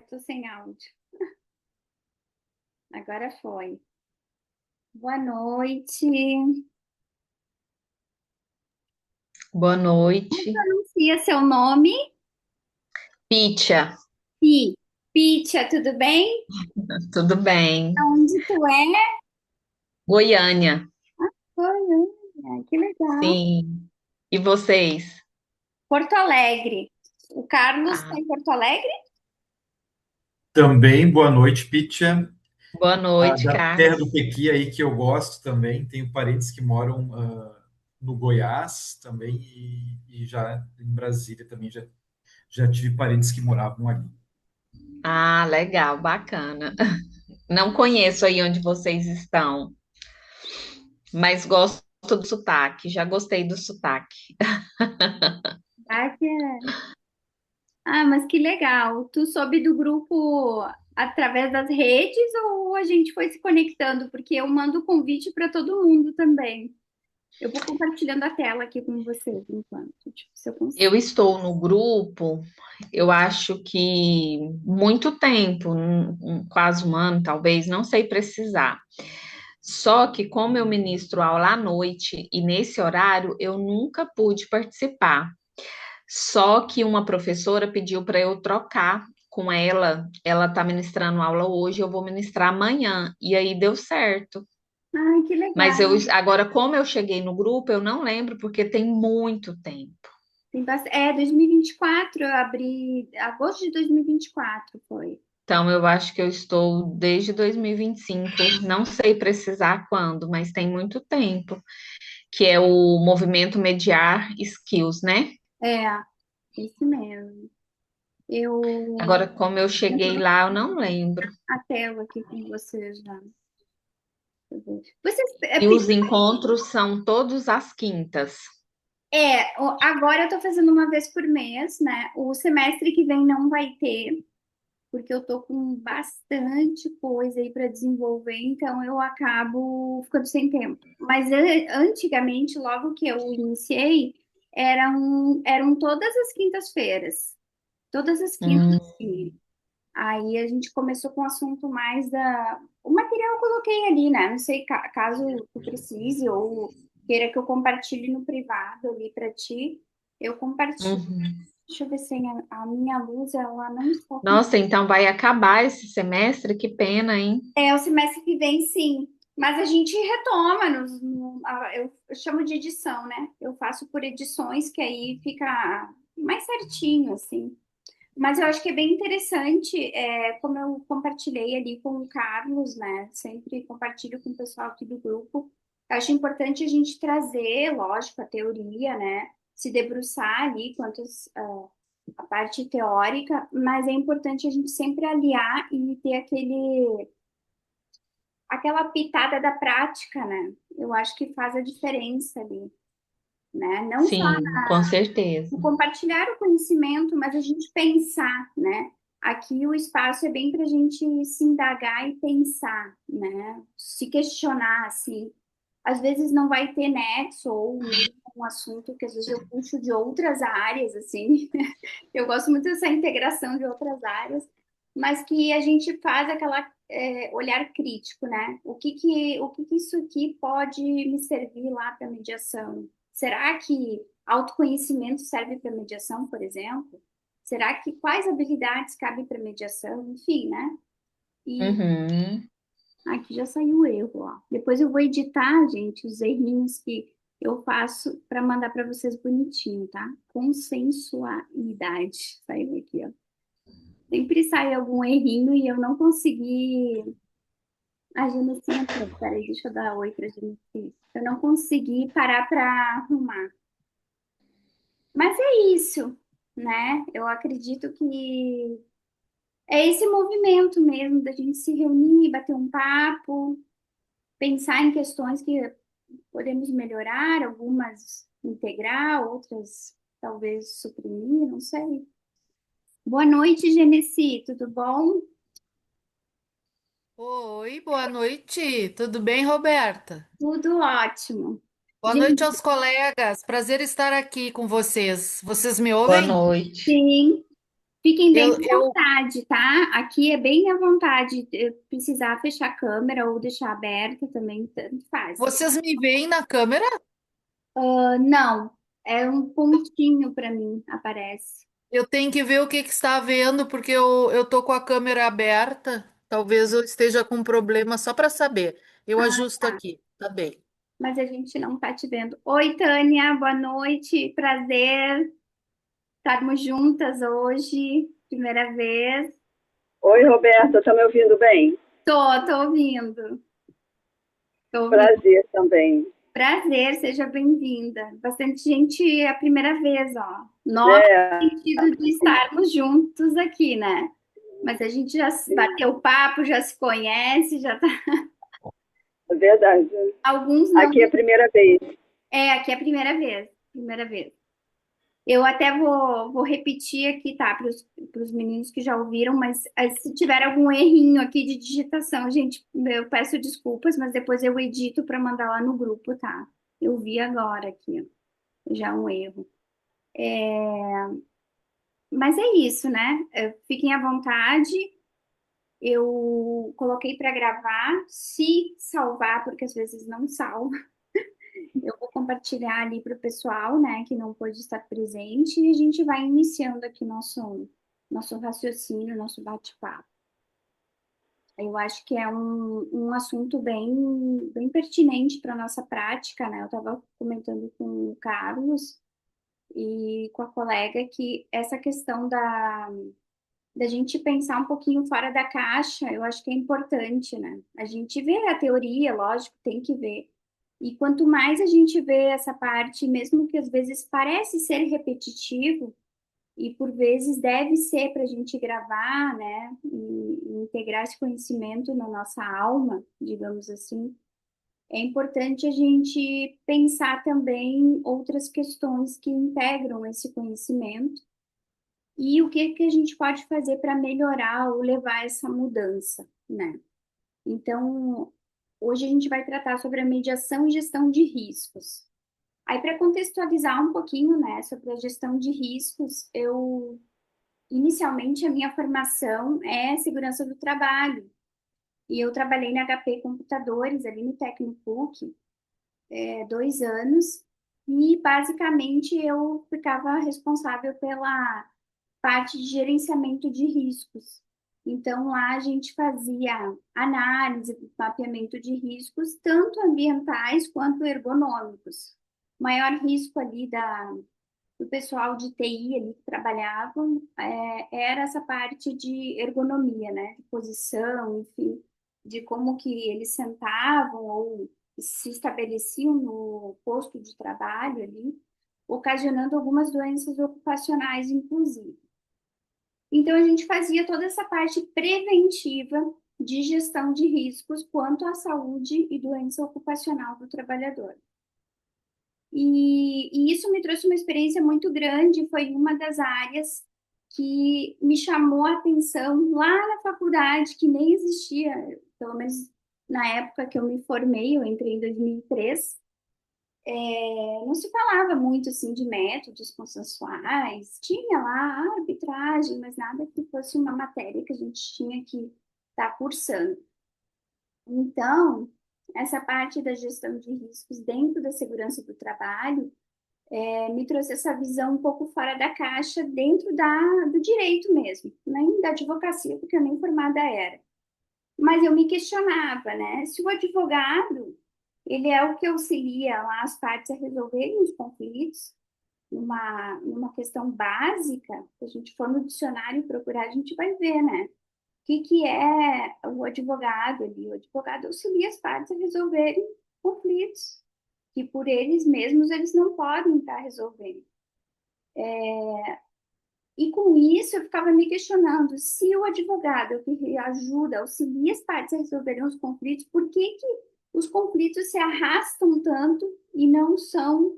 Tô sem áudio. Agora foi. Boa noite. Boa Como noite. pronuncia seu nome? Pitia, Pi. Pitia, tudo bem? tudo bem? Onde tu é? Goiânia, Goiânia, que legal. sim. E vocês? Porto Alegre. O Carlos está Ah, em Porto Alegre? Também, boa noite, Pitia. boa noite, Da terra Carlos. do Pequi aí que eu gosto também. Tenho parentes que moram no Goiás também e já em Brasília também já tive parentes que moravam ali. Ah, legal, bacana. Não conheço aí onde vocês estão, mas gosto do sotaque. Já gostei do sotaque. Ah, mas que legal. Tu soube do grupo através das redes ou a gente foi se conectando? Porque eu mando convite para todo mundo também. Eu vou compartilhando a tela aqui com vocês enquanto, tipo, se eu consigo. Eu estou no grupo, eu acho que muito tempo, quase um ano, talvez, não sei precisar. Só que, como eu ministro aula à noite e nesse horário, eu nunca pude participar. Só que uma professora pediu para eu trocar com ela. Ela está ministrando aula hoje, eu vou ministrar amanhã. E aí deu certo. Ai, que Mas legal. agora, como eu cheguei no grupo, eu não lembro porque tem muito tempo. É, 2024, eu abri, agosto de 2024 foi. Então, eu acho que eu estou desde 2025, não sei precisar quando, mas tem muito tempo, que é o movimento Mediar Skills, né? É, esse mesmo. Eu Agora, como eu cheguei entro lá, eu não lembro. a tela aqui com vocês já. Vocês, E os encontros são todos às quintas. agora eu tô fazendo uma vez por mês, né? O semestre que vem não vai ter, porque eu tô com bastante coisa aí para desenvolver, então eu acabo ficando sem tempo. Mas antigamente, logo que eu iniciei, eram todas as quintas-feiras, todas as quintas. Hum, Aí a gente começou com o assunto mais da. O material eu coloquei ali, né? Não sei, caso tu precise ou queira que eu compartilhe no privado ali para ti, eu compartilho. uhum. Deixa eu ver se a minha luz, ela não está. Nossa, então vai acabar esse semestre? Que pena, hein? É, o semestre que vem, sim. Mas a gente retoma, eu chamo de edição, né? Eu faço por edições, que aí fica mais certinho, assim. Mas eu acho que é bem interessante, como eu compartilhei ali com o Carlos, né? Sempre compartilho com o pessoal aqui do grupo. Eu acho importante a gente trazer, lógico, a teoria, né? Se debruçar ali a parte teórica, mas é importante a gente sempre aliar e ter aquela pitada da prática, né? Eu acho que faz a diferença ali, né? Não só Sim, com certeza. o compartilhar o conhecimento, mas a gente pensar, né? Aqui o espaço é bem para a gente se indagar e pensar, né? Se questionar, assim. Às vezes não vai ter nexo ou mesmo um assunto que às vezes eu puxo de outras áreas, assim. Eu gosto muito dessa integração de outras áreas, mas que a gente faz aquela olhar crítico, né? O que que isso aqui pode me servir lá para mediação? Será que autoconhecimento serve para mediação, por exemplo? Será que quais habilidades cabem para mediação? Enfim, né? E Uhum. aqui já saiu o erro, ó. Depois eu vou editar, gente, os errinhos que eu faço para mandar para vocês bonitinho, tá? Consensualidade. Saiu aqui, ó. Sempre sai algum errinho e eu não consegui. A Genecinha entrou. Peraí, deixa eu dar oi pra Genecinha. Eu não consegui parar para arrumar. Mas é isso, né? Eu acredito que é esse movimento mesmo da gente se reunir, bater um papo, pensar em questões que podemos melhorar, algumas integrar, outras talvez suprimir, não sei. Boa noite, Genesi, tudo bom? Oi, boa noite. Tudo bem, Roberta? Tudo ótimo. Boa noite aos colegas. Prazer estar aqui com vocês. Vocês me Boa ouvem? noite. Sim, Fiquem bem Eu, à eu, vontade, tá? Aqui é bem à vontade. Precisar fechar a câmera ou deixar aberta também, tanto faz. vocês me veem na câmera? Não, é um pontinho para mim, aparece. Eu tenho que ver o que está vendo, porque eu tô com a câmera aberta. Talvez eu esteja com um problema só para saber. Eu Ah, ajusto tá. aqui, tá bem. Mas a gente não tá te vendo. Oi, Tânia, boa noite. Prazer estarmos juntas hoje. Primeira vez. Oi, Roberta, tá me ouvindo bem? Tô ouvindo. Tô ouvindo. Prazer também. Prazer, seja bem-vinda. Bastante gente é a primeira vez, ó. Nova É, no sentido de estarmos juntos aqui, né? Mas a gente já bateu papo, já se conhece, já tá. é verdade. Alguns não. Aqui é a primeira vez. Aqui é a primeira vez. Primeira vez. Eu até vou repetir aqui, tá? Para os meninos que já ouviram, mas se tiver algum errinho aqui de digitação, gente, eu peço desculpas, mas depois eu edito para mandar lá no grupo, tá? Eu vi agora aqui, ó, já um erro. Mas é isso, né? Fiquem à vontade. Eu coloquei para gravar, se salvar, porque às vezes não salva. Eu vou compartilhar ali para o pessoal, né, que não pôde estar presente, e a gente vai iniciando aqui nosso raciocínio, nosso bate-papo. Eu acho que é um assunto bem pertinente para a nossa prática, né? Eu estava comentando com o Carlos e com a colega que essa questão da gente pensar um pouquinho fora da caixa, eu acho que é importante, né? A gente vê a teoria, lógico, tem que ver. E quanto mais a gente vê essa parte, mesmo que às vezes parece ser repetitivo, e por vezes deve ser para a gente gravar, né? E integrar esse conhecimento na nossa alma, digamos assim, é importante a gente pensar também outras questões que integram esse conhecimento e o que que a gente pode fazer para melhorar ou levar essa mudança, né? Então, hoje a gente vai tratar sobre a mediação e gestão de riscos. Aí, para contextualizar um pouquinho, né, sobre a gestão de riscos, inicialmente, a minha formação é segurança do trabalho. E eu trabalhei na HP Computadores, ali no Tecnopuc, 2 anos. E, basicamente, eu ficava responsável pela parte de gerenciamento de riscos. Então, lá a gente fazia análise, mapeamento de riscos, tanto ambientais quanto ergonômicos. O maior risco ali do pessoal de TI ali que trabalhavam era essa parte de ergonomia, né? De posição, enfim, de como que eles sentavam ou se estabeleciam no posto de trabalho ali, ocasionando algumas doenças ocupacionais, inclusive. Então, a gente fazia toda essa parte preventiva de gestão de riscos quanto à saúde e doença ocupacional do trabalhador. E isso me trouxe uma experiência muito grande, foi uma das áreas que me chamou a atenção lá na faculdade, que nem existia, pelo menos na época que eu me formei, eu entrei em 2003. Não se falava muito assim de métodos consensuais, tinha lá a arbitragem, mas nada que fosse uma matéria que a gente tinha que estar cursando. Então, essa parte da gestão de riscos dentro da segurança do trabalho me trouxe essa visão um pouco fora da caixa, dentro do direito mesmo, nem da advocacia, porque eu nem formada era. Mas eu me questionava, né? Se o advogado, ele é o que auxilia lá as partes a resolverem os conflitos, numa questão básica, se a gente for no dicionário procurar, a gente vai ver, né? O que é o advogado ali? O advogado auxilia as partes a resolverem conflitos, que por eles mesmos eles não podem estar resolvendo. E com isso eu ficava me questionando, se o advogado que ajuda, auxilia as partes a resolverem os conflitos, por que que os conflitos se arrastam tanto e não são,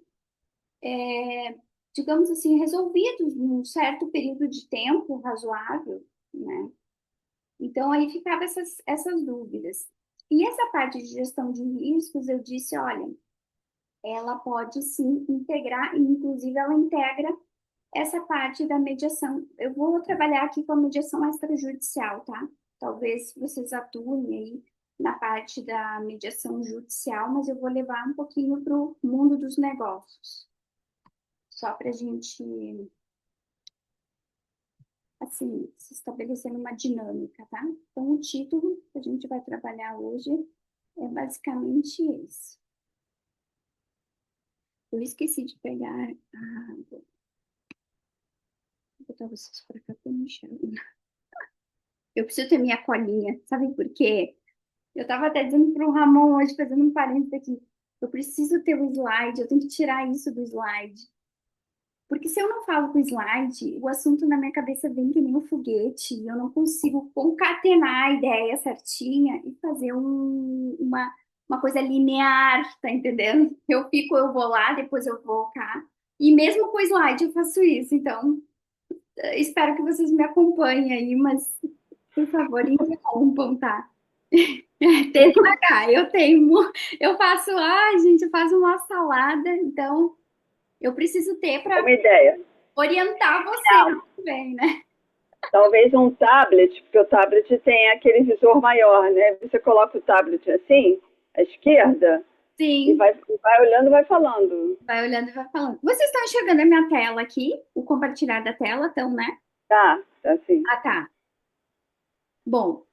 digamos assim, resolvidos num certo período de tempo razoável, né? Então aí ficava essas dúvidas. E essa parte de gestão de riscos, eu disse, olha, ela pode sim integrar, e inclusive ela integra essa parte da mediação. Eu vou trabalhar aqui com a mediação extrajudicial, tá? Talvez vocês atuem aí na parte da mediação judicial, mas eu vou levar um pouquinho para o mundo dos negócios, só para a gente, assim, se estabelecer uma dinâmica, tá? Então, o título que a gente vai trabalhar hoje é basicamente esse. Eu esqueci de pegar a... Vou botar vocês para cá para eu não enxergar. Eu preciso ter minha colinha, sabe por quê? Eu estava até dizendo para o Ramon hoje, fazendo um parênteses aqui, eu preciso ter o slide, eu tenho que tirar isso do slide. Porque se eu não falo com o slide, o assunto na minha cabeça vem que nem um foguete, e eu não consigo concatenar a ideia certinha e fazer uma coisa linear, tá entendendo? Eu vou lá, depois eu vou cá. E mesmo com o slide eu faço isso, então espero que vocês me acompanhem aí, mas por favor, interrompam, tá? TDAH, eu faço, ai, gente, eu faço uma salada, então eu preciso ter para Uma ideia. orientar você também, né? Talvez um tablet, porque o tablet tem aquele visor maior, né? Você coloca o tablet assim, à esquerda, e Sim, vai olhando e vai falando. vai olhando e vai falando. Vocês estão enxergando a minha tela aqui? O compartilhar da tela, então, né? Tá assim. Ah, tá. Bom,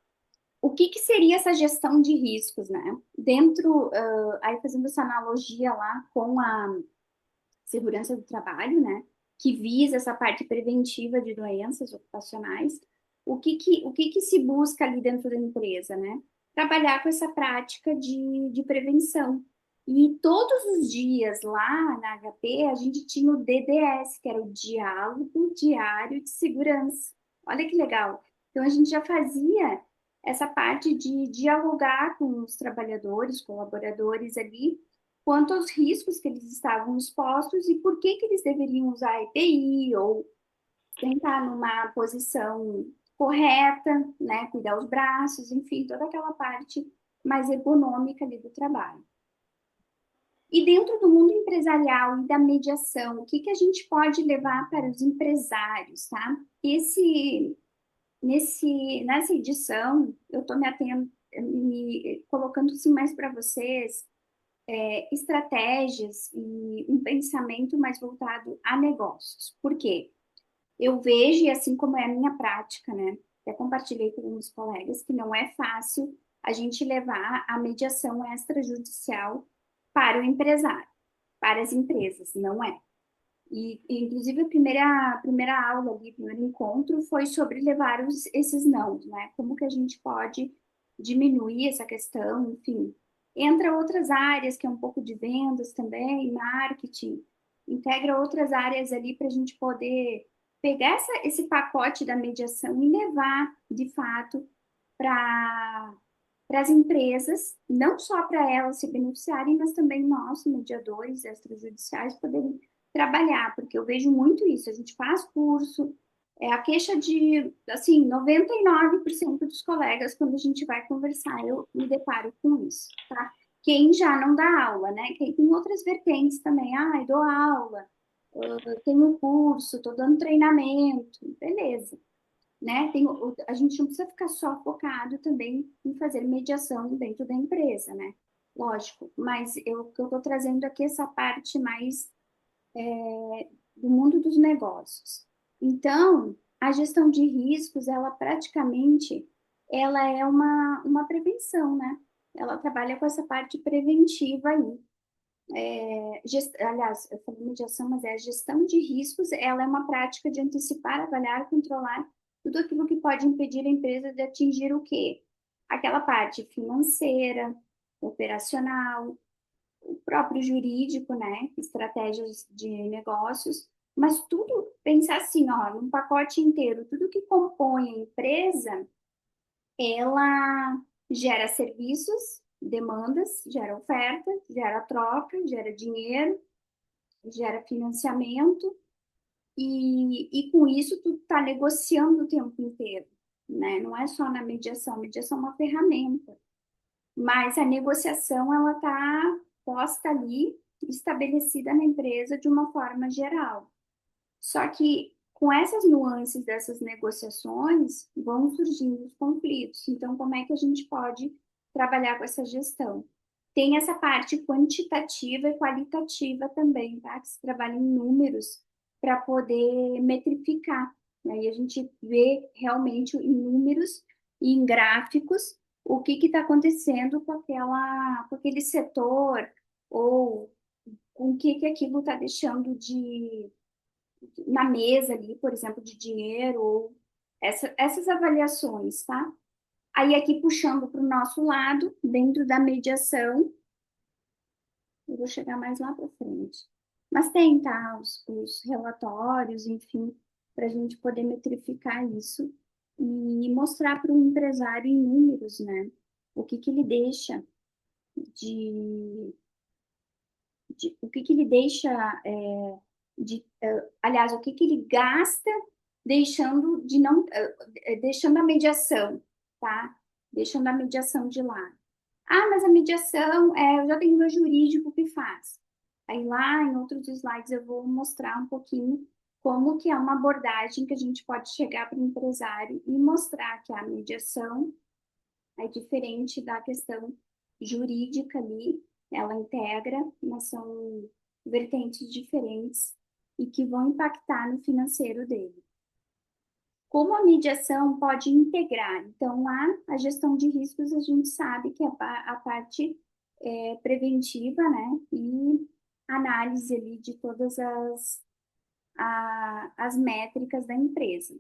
o que que seria essa gestão de riscos, né? Dentro, aí fazendo essa analogia lá com a segurança do trabalho, né? Que visa essa parte preventiva de doenças ocupacionais. O que que se busca ali dentro da empresa, né? Trabalhar com essa prática de prevenção. E todos os dias lá na HP, a gente tinha o DDS, que era o Diálogo Diário de Segurança. Olha que legal. Então, a gente já fazia essa parte de dialogar com os trabalhadores, colaboradores ali, quanto aos riscos que eles estavam expostos e por que que eles deveriam usar EPI ou sentar numa posição correta, né, cuidar os braços, enfim, toda aquela parte mais ergonômica ali do trabalho. E dentro do mundo empresarial e da mediação, o que que a gente pode levar para os empresários, tá? Nessa edição, eu estou me colocando assim mais para vocês estratégias e um pensamento mais voltado a negócios. Por quê? Eu vejo, e assim como é a minha prática, né? Até compartilhei com alguns colegas que não é fácil a gente levar a mediação extrajudicial para o empresário, para as empresas, não é. Inclusive, a primeira aula ali, o primeiro encontro foi sobre levar esses não, né? Como que a gente pode diminuir essa questão, enfim. Entra outras áreas, que é um pouco de vendas também, marketing, integra outras áreas ali para a gente poder pegar esse pacote da mediação e levar, de fato, para as empresas, não só para elas se beneficiarem, mas também nós, mediadores extrajudiciais, poderem trabalhar, porque eu vejo muito isso. A gente faz curso, a queixa de, assim, 99% dos colegas, quando a gente vai conversar, eu me deparo com isso, tá? Quem já não dá aula, né? Quem tem outras vertentes também, eu dou aula, eu tenho curso, estou dando treinamento, beleza, né? A gente não precisa ficar só focado também em fazer mediação dentro da empresa, né? Lógico, mas o que eu estou trazendo aqui é essa parte mais do mundo dos negócios. Então, a gestão de riscos, ela praticamente, ela é uma prevenção, né? Ela trabalha com essa parte preventiva aí. Aliás, eu falei mediação, mas a gestão de riscos, ela é uma prática de antecipar, avaliar, controlar tudo aquilo que pode impedir a empresa de atingir o quê? Aquela parte financeira, operacional, o próprio jurídico, né? Estratégias de negócios, mas tudo, pensar assim, ó, num pacote inteiro, tudo que compõe a empresa, ela gera serviços, demandas, gera oferta, gera troca, gera dinheiro, gera financiamento, e com isso tu está negociando o tempo inteiro, né? Não é só na mediação, a mediação é uma ferramenta, mas a negociação ela está posta ali, estabelecida na empresa de uma forma geral. Só que com essas nuances dessas negociações vão surgindo os conflitos. Então, como é que a gente pode trabalhar com essa gestão? Tem essa parte quantitativa e qualitativa também, tá? Que se trabalha em números para poder metrificar. Aí a gente vê realmente em números e em gráficos o que está acontecendo com aquele setor ou com o que aquilo está deixando na mesa ali, por exemplo, de dinheiro, ou essas avaliações, tá? Aí aqui puxando para o nosso lado, dentro da mediação, eu vou chegar mais lá para frente. Mas tem, tá? Os relatórios, enfim, para a gente poder metrificar isso e mostrar para o empresário em números, né? O que ele deixa de, o que ele deixa aliás, o que ele gasta deixando de não deixando a mediação, tá? Deixando a mediação de lado. Ah, mas a mediação, eu já tenho meu jurídico que faz. Aí lá em outros slides eu vou mostrar um pouquinho como que é uma abordagem que a gente pode chegar para o empresário e mostrar que a mediação é diferente da questão jurídica ali, ela integra, mas são vertentes diferentes e que vão impactar no financeiro dele. Como a mediação pode integrar? Então, lá, a gestão de riscos, a gente sabe que é a parte preventiva, né? E análise ali de todas as métricas da empresa.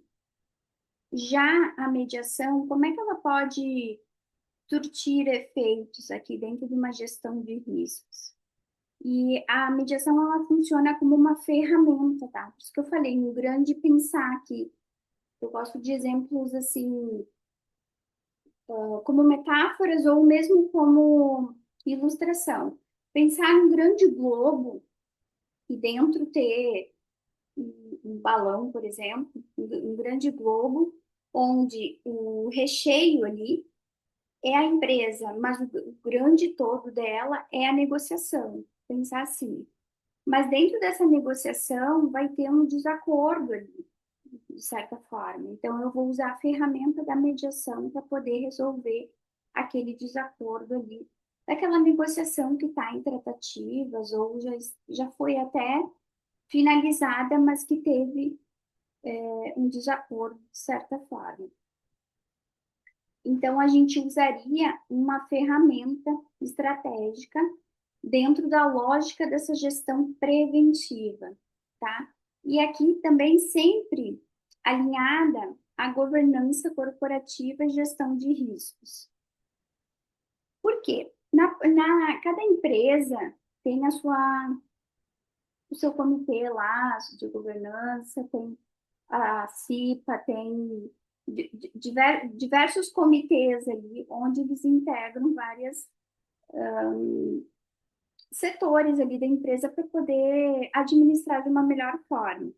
Já a mediação, como é que ela pode surtir efeitos aqui dentro de uma gestão de riscos? E a mediação, ela funciona como uma ferramenta, tá? Por isso que eu falei, no grande pensar aqui. Eu gosto de exemplos assim, como metáforas ou mesmo como ilustração. Pensar num grande globo e dentro ter um balão, por exemplo, um grande globo, onde o recheio ali é a empresa, mas o grande todo dela é a negociação. Pensar assim. Mas dentro dessa negociação vai ter um desacordo ali, de certa forma. Então, eu vou usar a ferramenta da mediação para poder resolver aquele desacordo ali, daquela negociação que está em tratativas ou já foi até finalizada, mas que teve um desacordo de certa forma. Então, a gente usaria uma ferramenta estratégica dentro da lógica dessa gestão preventiva, tá? E aqui também sempre alinhada à governança corporativa e gestão de riscos. Por quê? Cada empresa tem o seu comitê lá de governança, tem a CIPA, tem diversos comitês ali, onde eles integram várias setores ali da empresa para poder administrar de uma melhor forma.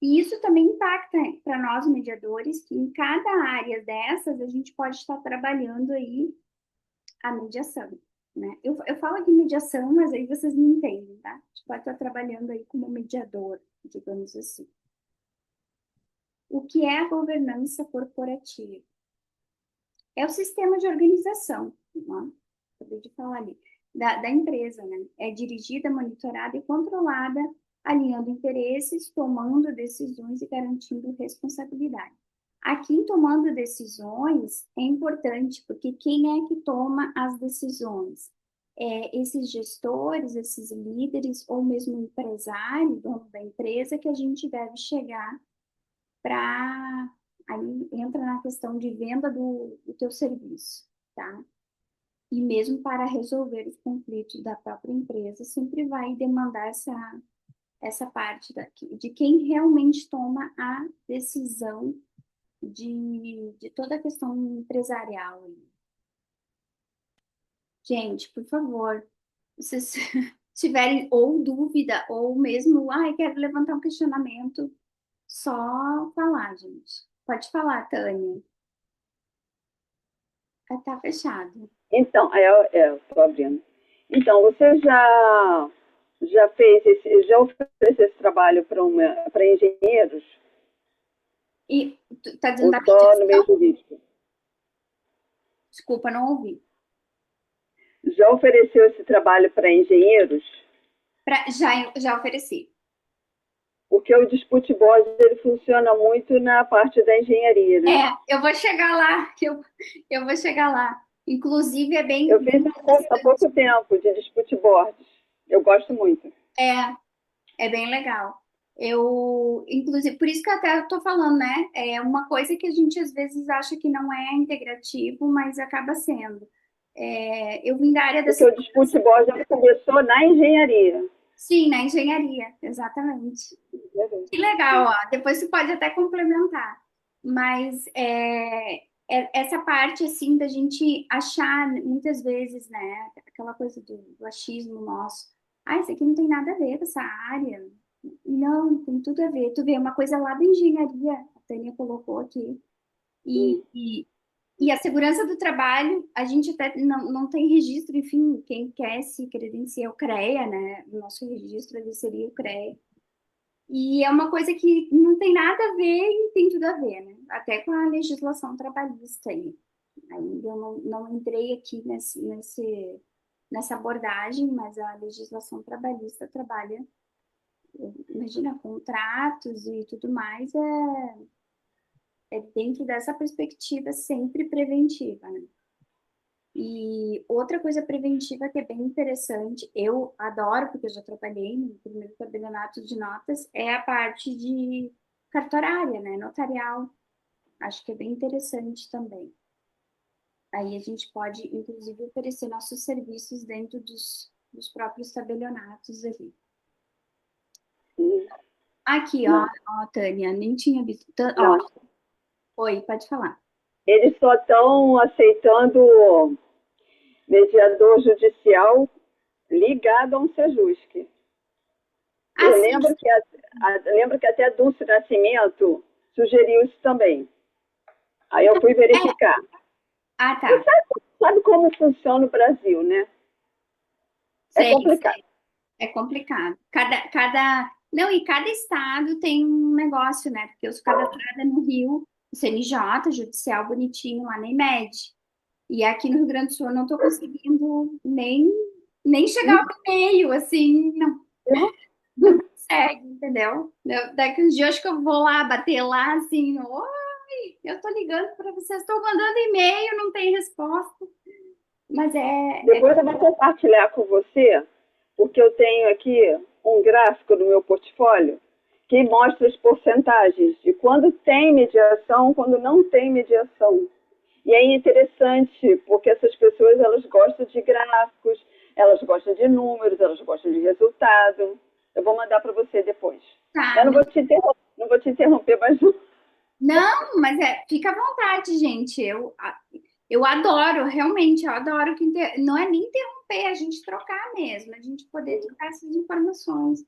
E isso também impacta para nós mediadores, que em cada área dessas a gente pode estar trabalhando aí a mediação, né? Eu falo de mediação, mas aí vocês me entendem, tá? A gente pode estar trabalhando aí como mediador, digamos assim. O que é a governança corporativa? É o sistema de organização, né? Acabei de falar ali, da empresa, né? É dirigida, monitorada e controlada, alinhando interesses, tomando decisões e garantindo responsabilidade. Aqui, em tomando decisões, é importante, porque quem é que toma as decisões? Esses gestores, esses líderes, ou mesmo o empresário, dono da empresa, que a gente deve chegar para... Aí entra na questão de venda do teu serviço, tá? E mesmo para resolver os conflitos da própria empresa, sempre vai demandar essa parte de quem realmente toma a decisão de toda a questão empresarial. Gente, por favor, se vocês tiverem ou dúvida, ou mesmo, quero levantar um questionamento, só falar, gente. Pode falar, Tânia. Tá fechado. Então, estou abrindo. Então, você já Já ofereceu esse trabalho para engenheiros? E tu tá dizendo Ou da só no meio mediação? jurídico? Desculpa, não ouvi. Já ofereceu esse trabalho para engenheiros? Já ofereci. Porque o Dispute Board ele funciona muito na parte da engenharia, né? Eu vou chegar lá, eu vou chegar lá. Inclusive, é bem Eu fiz um curso há pouco tempo de Dispute Boards. Eu gosto muito. é bem legal. Inclusive, por isso que eu até estou falando, né? É uma coisa que a gente às vezes acha que não é integrativo, mas acaba sendo. Eu vim da área da Porque o Dispute Board já começou na engenharia. Sim, na engenharia, exatamente. Que legal, ó. Depois você pode até complementar. Mas essa parte, assim, da gente achar, muitas vezes, né, aquela coisa do achismo nosso. Ah, isso aqui não tem nada a ver com essa área. Não, tem tudo a ver. Tu vê, uma coisa lá da engenharia, a Tânia colocou aqui. E a segurança do trabalho, a gente até não tem registro, enfim, quem quer se credenciar é o CREA, né? O nosso registro ali seria o CREA. E é uma coisa que não tem nada a ver e tem tudo a ver, né? Até com a legislação trabalhista aí. Ainda eu não entrei aqui nessa abordagem, mas a legislação trabalhista trabalha, imagina, contratos e tudo mais, é dentro dessa perspectiva sempre preventiva, né? E outra coisa preventiva que é bem interessante, eu adoro, porque eu já trabalhei no primeiro tabelionato de notas, é a parte de cartorária, né, notarial. Acho que é bem interessante também. Aí a gente pode, inclusive, oferecer nossos serviços dentro dos próprios tabelionatos ali. Aqui, ó, Tânia, nem tinha visto. Ó, oi, pode falar. Eles só estão aceitando mediador judicial ligado a um SEJUSC. Eu lembro que até a Dulce Nascimento sugeriu isso também. Aí eu fui verificar. Ah, tá. Você sabe como funciona o Brasil, né? É complicado. É complicado. Não, e cada estado tem um negócio, né? Porque eu sou cadastrada no Rio, o CNJ, judicial bonitinho lá na IMED. E aqui no Rio Grande do Sul eu não estou conseguindo nem chegar ao meio, assim, não consegue, entendeu? Daqui uns dias acho que eu vou lá bater lá, assim, oi, eu tô ligando para vocês, estou mandando e-mail, não tem resposta. Mas Depois eu vou compartilhar com você, porque eu tenho aqui um gráfico no meu portfólio que mostra as porcentagens de quando tem mediação, quando não tem mediação. E é interessante, porque essas pessoas elas gostam de gráficos, elas gostam de números, elas gostam de resultado. Eu vou mandar para você depois. Tá, eu não vou te interromper mais não. Não, mas fica à vontade, gente. Eu adoro, realmente, eu adoro que não é nem interromper, é a gente trocar mesmo, a gente poder trocar essas informações.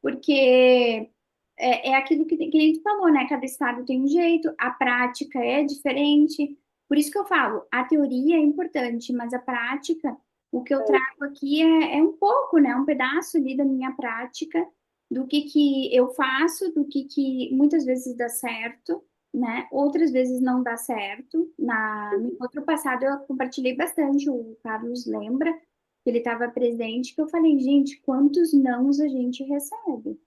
Porque é aquilo que a gente falou, né? Cada estado tem um jeito, a prática é diferente. Por isso que eu falo, a teoria é importante, mas a prática, o que eu trago aqui é um pouco, né? Um pedaço ali da minha prática, do que eu faço, do que muitas vezes dá certo, né? Outras vezes não dá certo. No outro passado eu compartilhei bastante, o Carlos lembra, que ele estava presente, que eu falei, gente, quantos nãos a gente recebe,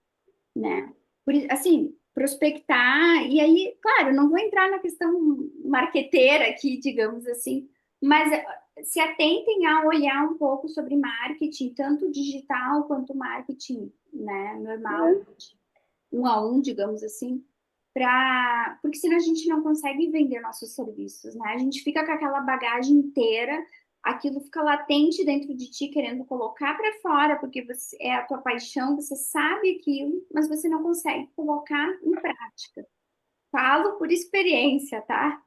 né? Assim, prospectar, e aí, claro, não vou entrar na questão marqueteira aqui, digamos assim, mas se atentem a olhar um pouco sobre marketing, tanto digital quanto marketing, né, normal, um a um, digamos assim, porque senão a gente não consegue vender nossos serviços, né? A gente fica com aquela bagagem inteira, aquilo fica latente dentro de ti, querendo colocar para fora, porque é a tua paixão, você sabe aquilo, mas você não consegue colocar em prática. Falo por experiência, tá?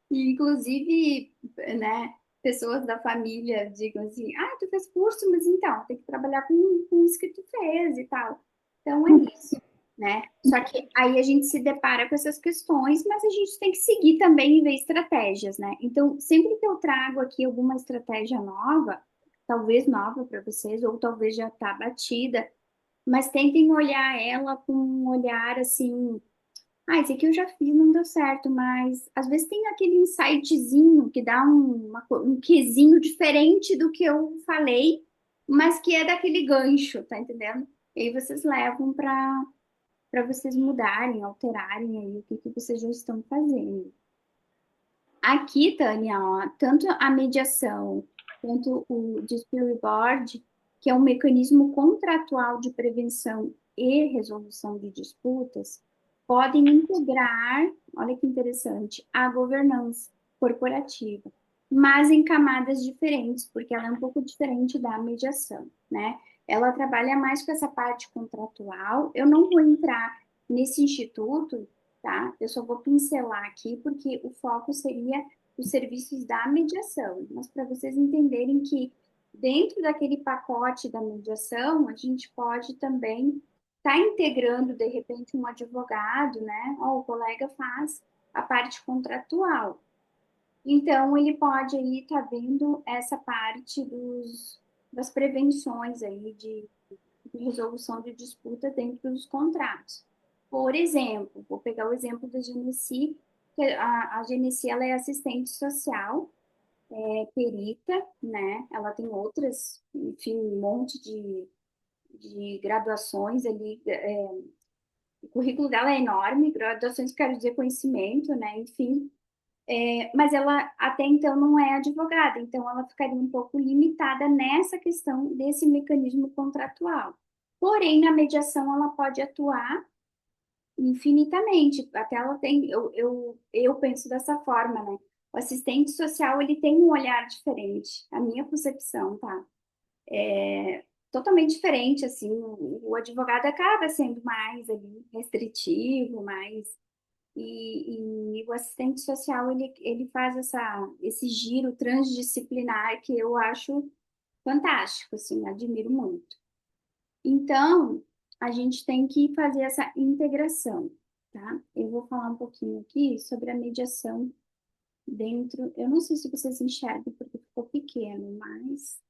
E, inclusive, né, pessoas da família digam assim, tu fez curso, mas então, tem que trabalhar com isso que tu fez e tal. Então, é isso, né? Só que aí a gente se depara com essas questões, mas a gente tem que seguir também e ver estratégias, né? Então, sempre que eu trago aqui alguma estratégia nova, talvez nova para vocês, ou talvez já está batida, mas tentem olhar ela com um olhar assim, esse aqui eu já fiz, não deu certo, mas às vezes tem aquele insightzinho que dá um quesinho diferente do que eu falei, mas que é daquele gancho, tá entendendo? E aí vocês levam para vocês mudarem, alterarem aí o que que vocês já estão fazendo. Aqui, Tânia, ó, tanto a mediação quanto o Dispute Board, que é um mecanismo contratual de prevenção e resolução de disputas, podem integrar, olha que interessante, a governança corporativa, mas em camadas diferentes, porque ela é um pouco diferente da mediação, né? Ela trabalha mais com essa parte contratual. Eu não vou entrar nesse instituto, tá? Eu só vou pincelar aqui, porque o foco seria os serviços da mediação, mas para vocês entenderem que dentro daquele pacote da mediação, a gente pode também estar integrando, de repente, um advogado, né? O colega faz a parte contratual. Então, ele pode aí estar vendo essa parte das prevenções aí de resolução de disputa dentro dos contratos. Por exemplo, vou pegar o exemplo da Genesi, que a Genesi ela é assistente social, perita, né? Ela tem outras, enfim, um monte de graduações ali. O currículo dela é enorme, graduações quero dizer conhecimento, né? Enfim, mas ela até então não é advogada, então ela ficaria um pouco limitada nessa questão desse mecanismo contratual. Porém, na mediação ela pode atuar infinitamente. Até ela tem, eu penso dessa forma, né? O assistente social, ele tem um olhar diferente, a minha concepção, tá? Totalmente diferente, assim, o advogado acaba sendo mais ali, restritivo, mais... E o assistente social, ele faz esse giro transdisciplinar que eu acho fantástico, assim, admiro muito. Então, a gente tem que fazer essa integração, tá? Eu vou falar um pouquinho aqui sobre a mediação dentro. Eu não sei se vocês enxergam porque ficou pequeno, mas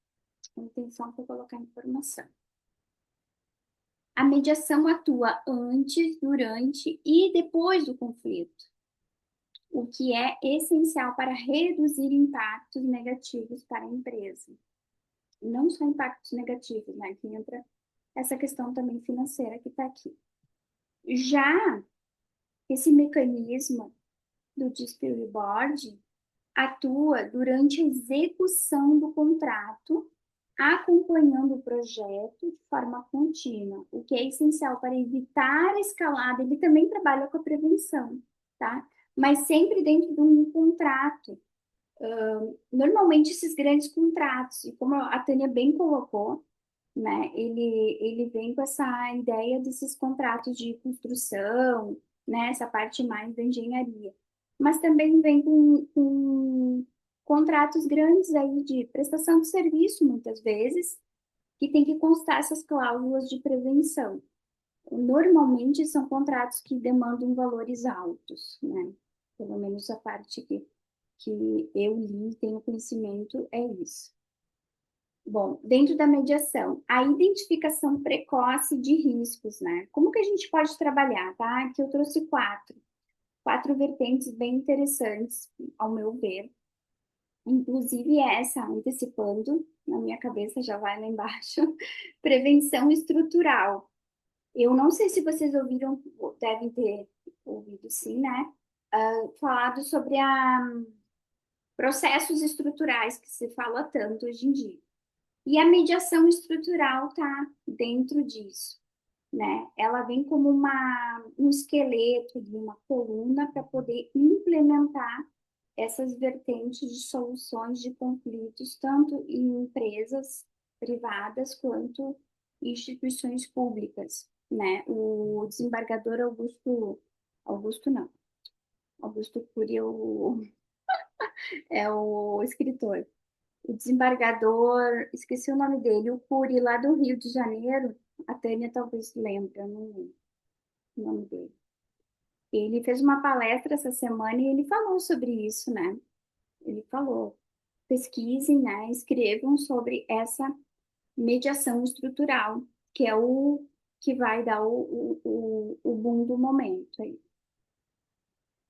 a intenção foi colocar informação. A mediação atua antes, durante e depois do conflito, o que é essencial para reduzir impactos negativos para a empresa. Não só impactos negativos, né? Que entra essa questão também financeira que está aqui. Já esse mecanismo do Dispute Board atua durante a execução do contrato, acompanhando o projeto de forma contínua, o que é essencial para evitar a escalada. Ele também trabalha com a prevenção, tá? Mas sempre dentro de um contrato. Normalmente esses grandes contratos, e como a Tânia bem colocou, né? Ele vem com essa ideia desses contratos de construção, né? Essa parte mais da engenharia. Mas também vem com contratos grandes aí de prestação de serviço, muitas vezes, que tem que constar essas cláusulas de prevenção. Normalmente são contratos que demandam valores altos, né? Pelo menos a parte que eu li e tenho conhecimento é isso. Bom, dentro da mediação, a identificação precoce de riscos, né? Como que a gente pode trabalhar, tá? Aqui eu trouxe quatro vertentes bem interessantes, ao meu ver. Inclusive essa, antecipando, na minha cabeça já vai lá embaixo, prevenção estrutural. Eu não sei se vocês ouviram, devem ter ouvido sim, né? Falado sobre processos estruturais que se fala tanto hoje em dia. E a mediação estrutural está dentro disso, né? Ela vem como um esqueleto, uma coluna para poder implementar essas vertentes de soluções de conflitos, tanto em empresas privadas quanto instituições públicas, né? O desembargador Augusto não, Augusto Cury é o escritor. O desembargador, esqueci o nome dele, o Cury, lá do Rio de Janeiro, a Tânia talvez lembre, eu não lembro o nome dele. Ele fez uma palestra essa semana e ele falou sobre isso, né? Ele falou pesquisem, né, escrevam sobre essa mediação estrutural, que é o que vai dar o boom do momento aí.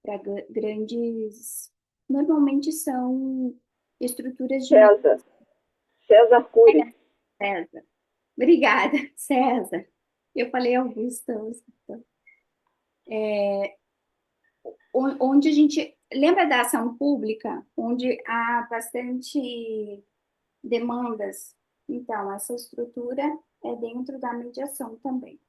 Para grandes. Normalmente são estruturas de. César Cury. César. Obrigada, César. Eu falei Augusto. Onde a gente. Lembra da ação pública? Onde há bastante demandas. Então, essa estrutura é dentro da mediação também.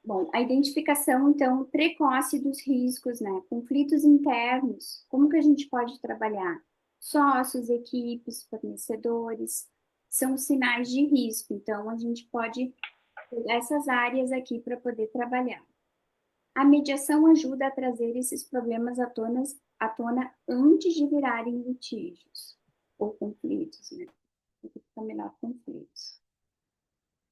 Bom, a identificação, então, precoce dos riscos, né? Conflitos internos, como que a gente pode trabalhar? Sócios, equipes, fornecedores, são sinais de risco. Então, a gente pode pegar essas áreas aqui para poder trabalhar. A mediação ajuda a trazer esses problemas à tona antes de virarem litígios ou conflitos, né? Fica melhor conflitos.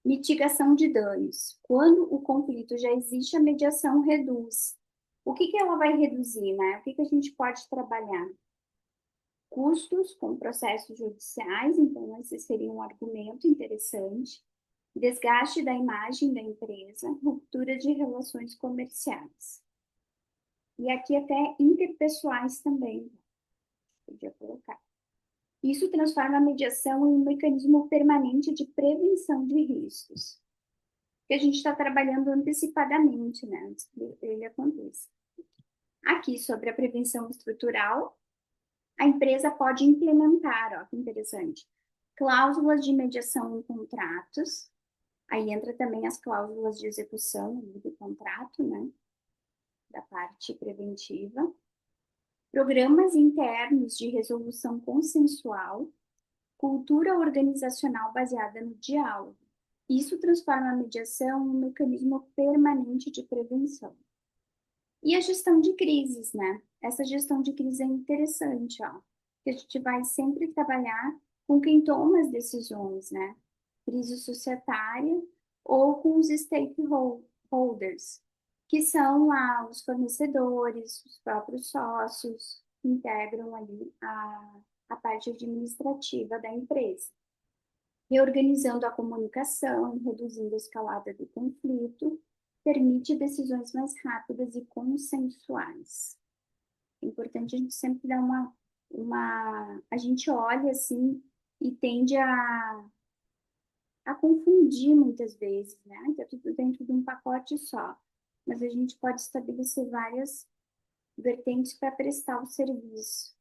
Mitigação de danos. Quando o conflito já existe, a mediação reduz. O que ela vai reduzir, né? O que a gente pode trabalhar? Custos com processos judiciais, então esse seria um argumento interessante. Desgaste da imagem da empresa, ruptura de relações comerciais. E aqui até interpessoais também, podia colocar. Isso transforma a mediação em um mecanismo permanente de prevenção de riscos, que a gente está trabalhando antecipadamente, né, antes que ele aconteça. Aqui, sobre a prevenção estrutural, a empresa pode implementar, ó, que interessante, cláusulas de mediação em contratos, aí entra também as cláusulas de execução do contrato, né, da parte preventiva, programas internos de resolução consensual, cultura organizacional baseada no diálogo. Isso transforma a mediação em um mecanismo permanente de prevenção. E a gestão de crises, né? Essa gestão de crise é interessante, ó. Que a gente vai sempre trabalhar com quem toma as decisões, né? Crise societária ou com os stakeholders, que são lá os fornecedores, os próprios sócios, que integram ali a parte administrativa da empresa. Reorganizando a comunicação, reduzindo a escalada do conflito, permite decisões mais rápidas e consensuais. É importante a gente sempre dar a gente olha assim e tende a confundir muitas vezes, né? Está tudo dentro de um pacote só. Mas a gente pode estabelecer várias vertentes para prestar o serviço.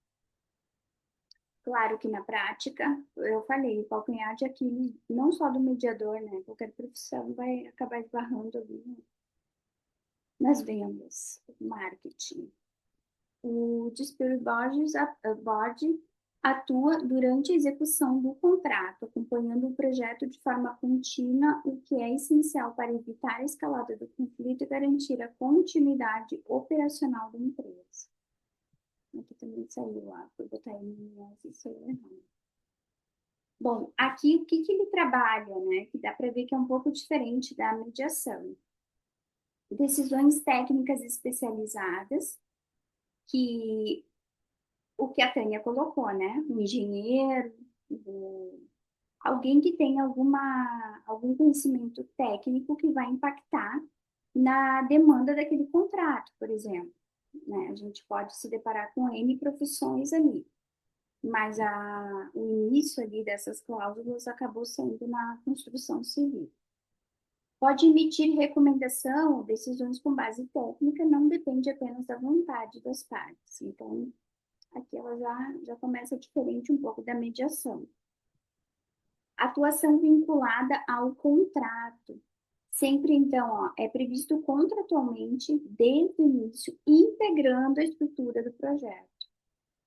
Claro que na prática, eu falei, o calcanhar de Aquiles, não só do mediador, né? Qualquer profissão vai acabar esbarrando ali nas vendas, marketing. O Dispute Board atua durante a execução do contrato, acompanhando o projeto de forma contínua, o que é essencial para evitar a escalada do conflito e garantir a continuidade operacional da empresa. Aqui também saiu lá, vou botar em minhas, isso é errado. Bom, aqui o que ele trabalha, né? Que dá para ver que é um pouco diferente da mediação. Decisões técnicas especializadas, que o que a Tânia colocou, né? Um engenheiro, alguém que tem algum conhecimento técnico que vai impactar na demanda daquele contrato, por exemplo. Né? A gente pode se deparar com N profissões ali, mas o início ali dessas cláusulas acabou sendo na construção civil. Pode emitir recomendação ou decisões com base técnica, não depende apenas da vontade das partes. Então, aqui ela já começa diferente um pouco da mediação. Atuação vinculada ao contrato. Sempre, então, ó, é previsto contratualmente, desde o início, integrando a estrutura do projeto.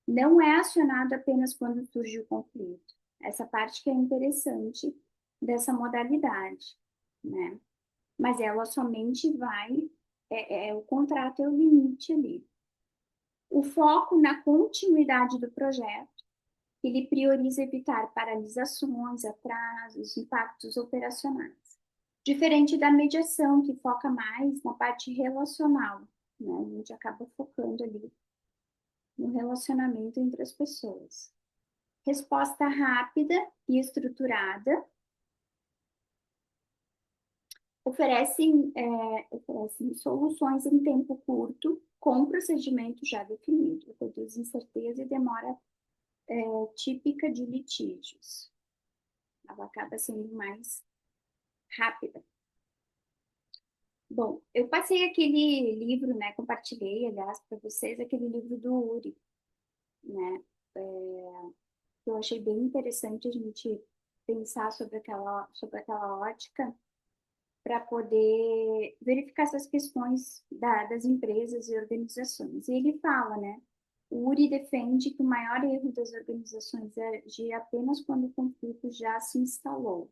Não é acionado apenas quando surge o conflito. Essa parte que é interessante dessa modalidade, né? Mas ela somente vai, o contrato é o limite ali. O foco na continuidade do projeto, ele prioriza evitar paralisações, atrasos, impactos operacionais. Diferente da mediação, que foca mais na parte relacional, né? A gente acaba focando ali no relacionamento entre as pessoas. Resposta rápida e estruturada. Oferecem soluções em tempo curto, com procedimento já definido, reduz incerteza e demora típica de litígios. Ela acaba sendo mais rápida. Bom, eu passei aquele livro, né, compartilhei, aliás, para vocês, aquele livro do Uri, né, eu achei bem interessante a gente pensar sobre aquela ótica para poder verificar essas questões das empresas e organizações. E ele fala, né, o Uri defende que o maior erro das organizações é agir apenas quando o conflito já se instalou.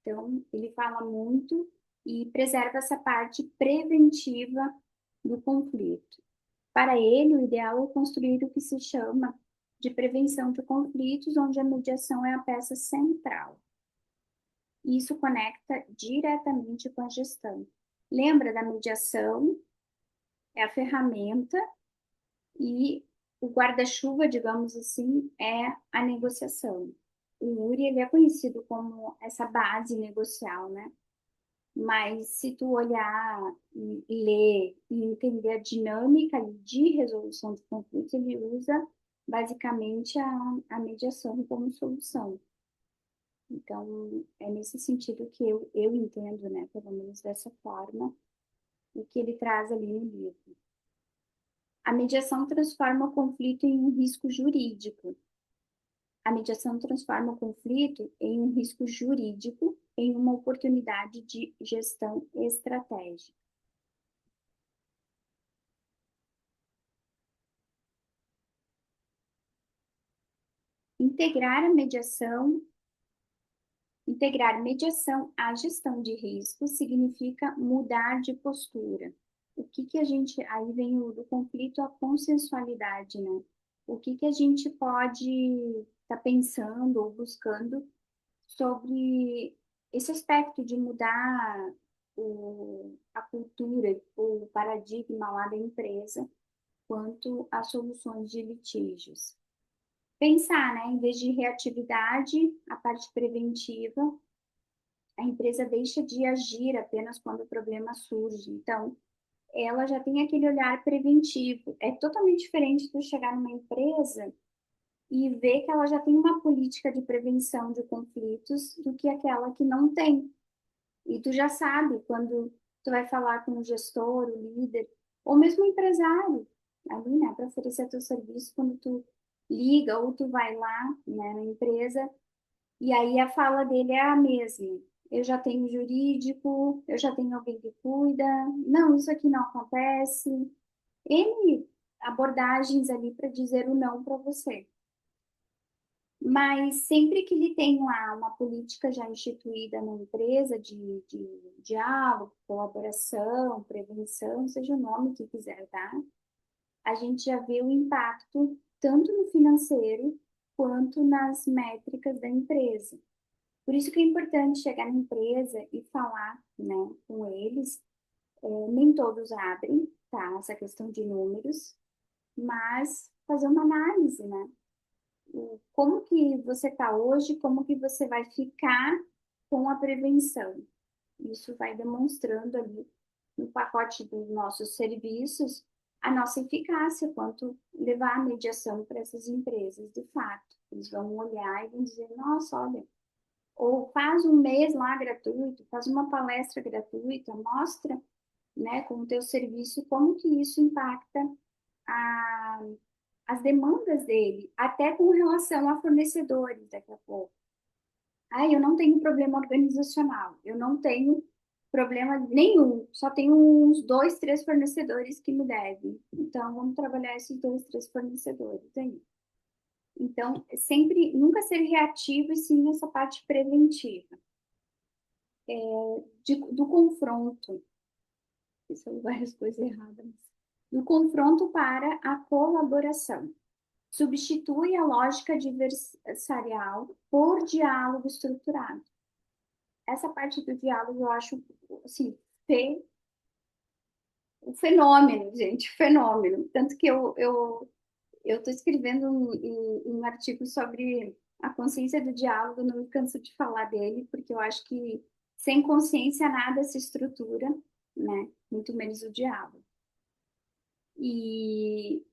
Então, ele fala muito e preserva essa parte preventiva do conflito. Para ele, o ideal é construir o que se chama de prevenção de conflitos, onde a mediação é a peça central. Isso conecta diretamente com a gestão. Lembra da mediação? É a ferramenta e o guarda-chuva, digamos assim, é a negociação. O Uri, ele é conhecido como essa base negocial, né? Mas se tu olhar e ler e entender a dinâmica de resolução de conflitos, ele usa basicamente a mediação como solução. Então, é nesse sentido que eu entendo, né, pelo menos dessa forma, o que ele traz ali no livro. A mediação transforma o conflito em um risco jurídico. A mediação transforma o conflito em um risco jurídico, em uma oportunidade de gestão estratégica. Integrar mediação à gestão de riscos significa mudar de postura. O que a gente, aí vem do conflito à consensualidade, né? O que a gente pode estar pensando ou buscando sobre esse aspecto de mudar a cultura, o paradigma lá da empresa quanto às soluções de litígios. Pensar, né, em vez de reatividade, a parte preventiva, a empresa deixa de agir apenas quando o problema surge. Então, ela já tem aquele olhar preventivo. É totalmente diferente de chegar numa empresa e ver que ela já tem uma política de prevenção de conflitos do que aquela que não tem. E tu já sabe quando tu vai falar com o gestor, o líder, ou mesmo o empresário, ali, né, para oferecer teu serviço, quando tu liga ou tu vai lá, né, na empresa, e aí a fala dele é a mesma. Eu já tenho jurídico, eu já tenho alguém que cuida, não, isso aqui não acontece. N abordagens ali para dizer o não para você. Mas sempre que ele tem lá uma política já instituída na empresa de diálogo, colaboração, prevenção, seja o nome que quiser dar, a gente já vê o impacto tanto no financeiro quanto nas métricas da empresa. Por isso que é importante chegar na empresa e falar, né, com eles. Nem todos abrem, tá, essa questão de números, mas fazer uma análise, né? Como que você está hoje, como que você vai ficar com a prevenção. Isso vai demonstrando ali no pacote dos nossos serviços a nossa eficácia quanto levar a mediação para essas empresas, de fato. Eles vão olhar e vão dizer, nossa, olha, ou faz um mês lá gratuito, faz uma palestra gratuita, mostra, né, com o teu serviço como que isso impacta a as demandas dele, até com relação a fornecedores daqui a pouco. Eu não tenho problema organizacional, eu não tenho problema nenhum, só tenho uns 2, 3 fornecedores que me devem. Então, vamos trabalhar esses 2, 3 fornecedores aí. Então, sempre, nunca ser reativo, e sim essa parte preventiva. Do confronto, são várias coisas erradas, do confronto para a colaboração. Substitui a lógica adversarial por diálogo estruturado. Essa parte do diálogo eu acho, assim, um fenômeno, gente, fenômeno. Tanto que eu Eu estou escrevendo um artigo sobre a consciência do diálogo, não me canso de falar dele, porque eu acho que sem consciência nada se estrutura, né? Muito menos o diálogo. E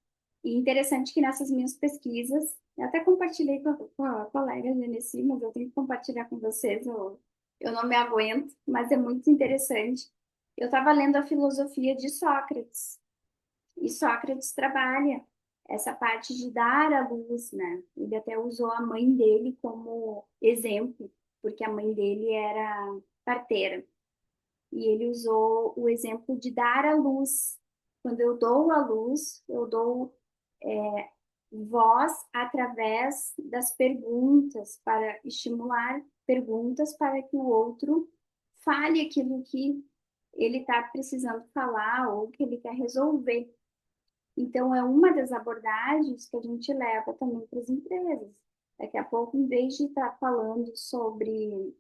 interessante que nessas minhas pesquisas, eu até compartilhei com a colega Genesi, mas eu tenho que compartilhar com vocês, eu não me aguento, mas é muito interessante. Eu estava lendo a filosofia de Sócrates, e Sócrates trabalha essa parte de dar à luz, né? Ele até usou a mãe dele como exemplo, porque a mãe dele era parteira. E ele usou o exemplo de dar à luz. Quando eu dou a luz, eu dou voz através das perguntas, para estimular perguntas para que o outro fale aquilo que ele está precisando falar ou que ele quer resolver. Então, é uma das abordagens que a gente leva também para as empresas. Daqui a pouco, em vez de estar falando sobre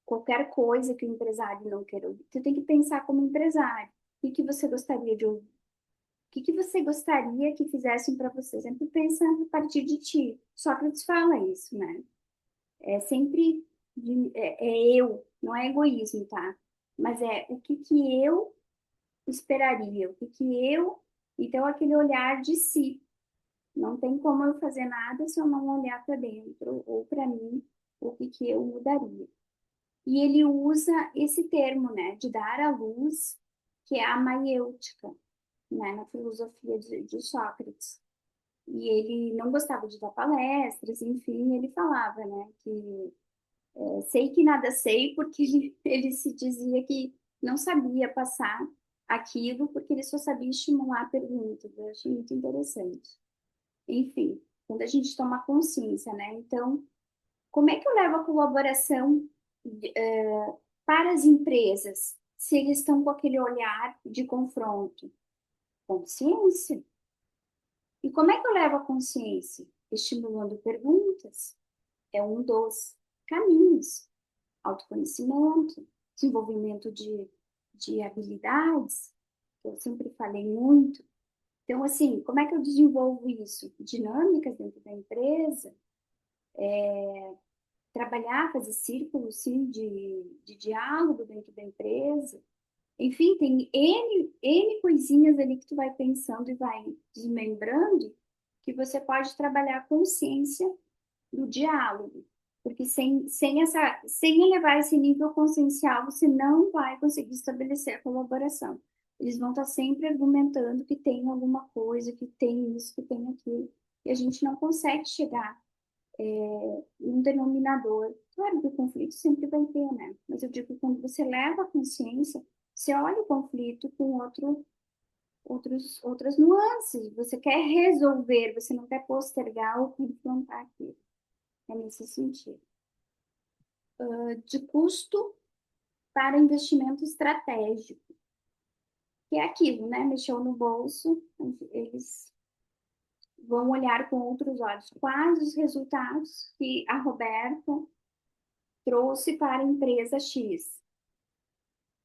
qualquer coisa que o empresário não queira ouvir, você tem que pensar como empresário. O que você gostaria de ouvir? O que você gostaria que fizessem para você? Sempre pensando a partir de ti. Sócrates fala isso, né? É sempre eu, não é egoísmo, tá? Mas é o que eu esperaria, o que eu. Então, aquele olhar de si. Não tem como eu fazer nada se eu não olhar para dentro ou para mim, o que eu mudaria. E ele usa esse termo, né, de dar à luz, que é a maiêutica, né, na filosofia de Sócrates. E ele não gostava de dar palestras, enfim, ele falava, né, que sei que nada sei, porque ele se dizia que não sabia passar aquilo, porque ele só sabia estimular perguntas. Eu achei muito interessante. Enfim, quando a gente toma consciência, né? Então, como é que eu levo a colaboração para as empresas, se eles estão com aquele olhar de confronto? Consciência. E como é que eu levo a consciência? Estimulando perguntas. É um dos caminhos. Autoconhecimento, desenvolvimento de habilidades, que eu sempre falei muito. Então, assim, como é que eu desenvolvo isso? Dinâmicas dentro da empresa, trabalhar, fazer círculos, sim, de diálogo dentro da empresa. Enfim, tem N coisinhas ali que tu vai pensando e vai desmembrando, que você pode trabalhar a consciência do diálogo. Porque sem elevar esse nível consciencial, você não vai conseguir estabelecer a colaboração. Eles vão estar sempre argumentando que tem alguma coisa, que tem isso, que tem aquilo. E a gente não consegue chegar um denominador. Claro que o conflito sempre vai ter, né? Mas eu digo que quando você leva a consciência, você olha o conflito com outras nuances. Você quer resolver, você não quer postergar ou confrontar aquilo. É nesse sentido. De custo para investimento estratégico, que é aquilo, né? Mexeu no bolso, eles vão olhar com outros olhos quais os resultados que a Roberta trouxe para a empresa X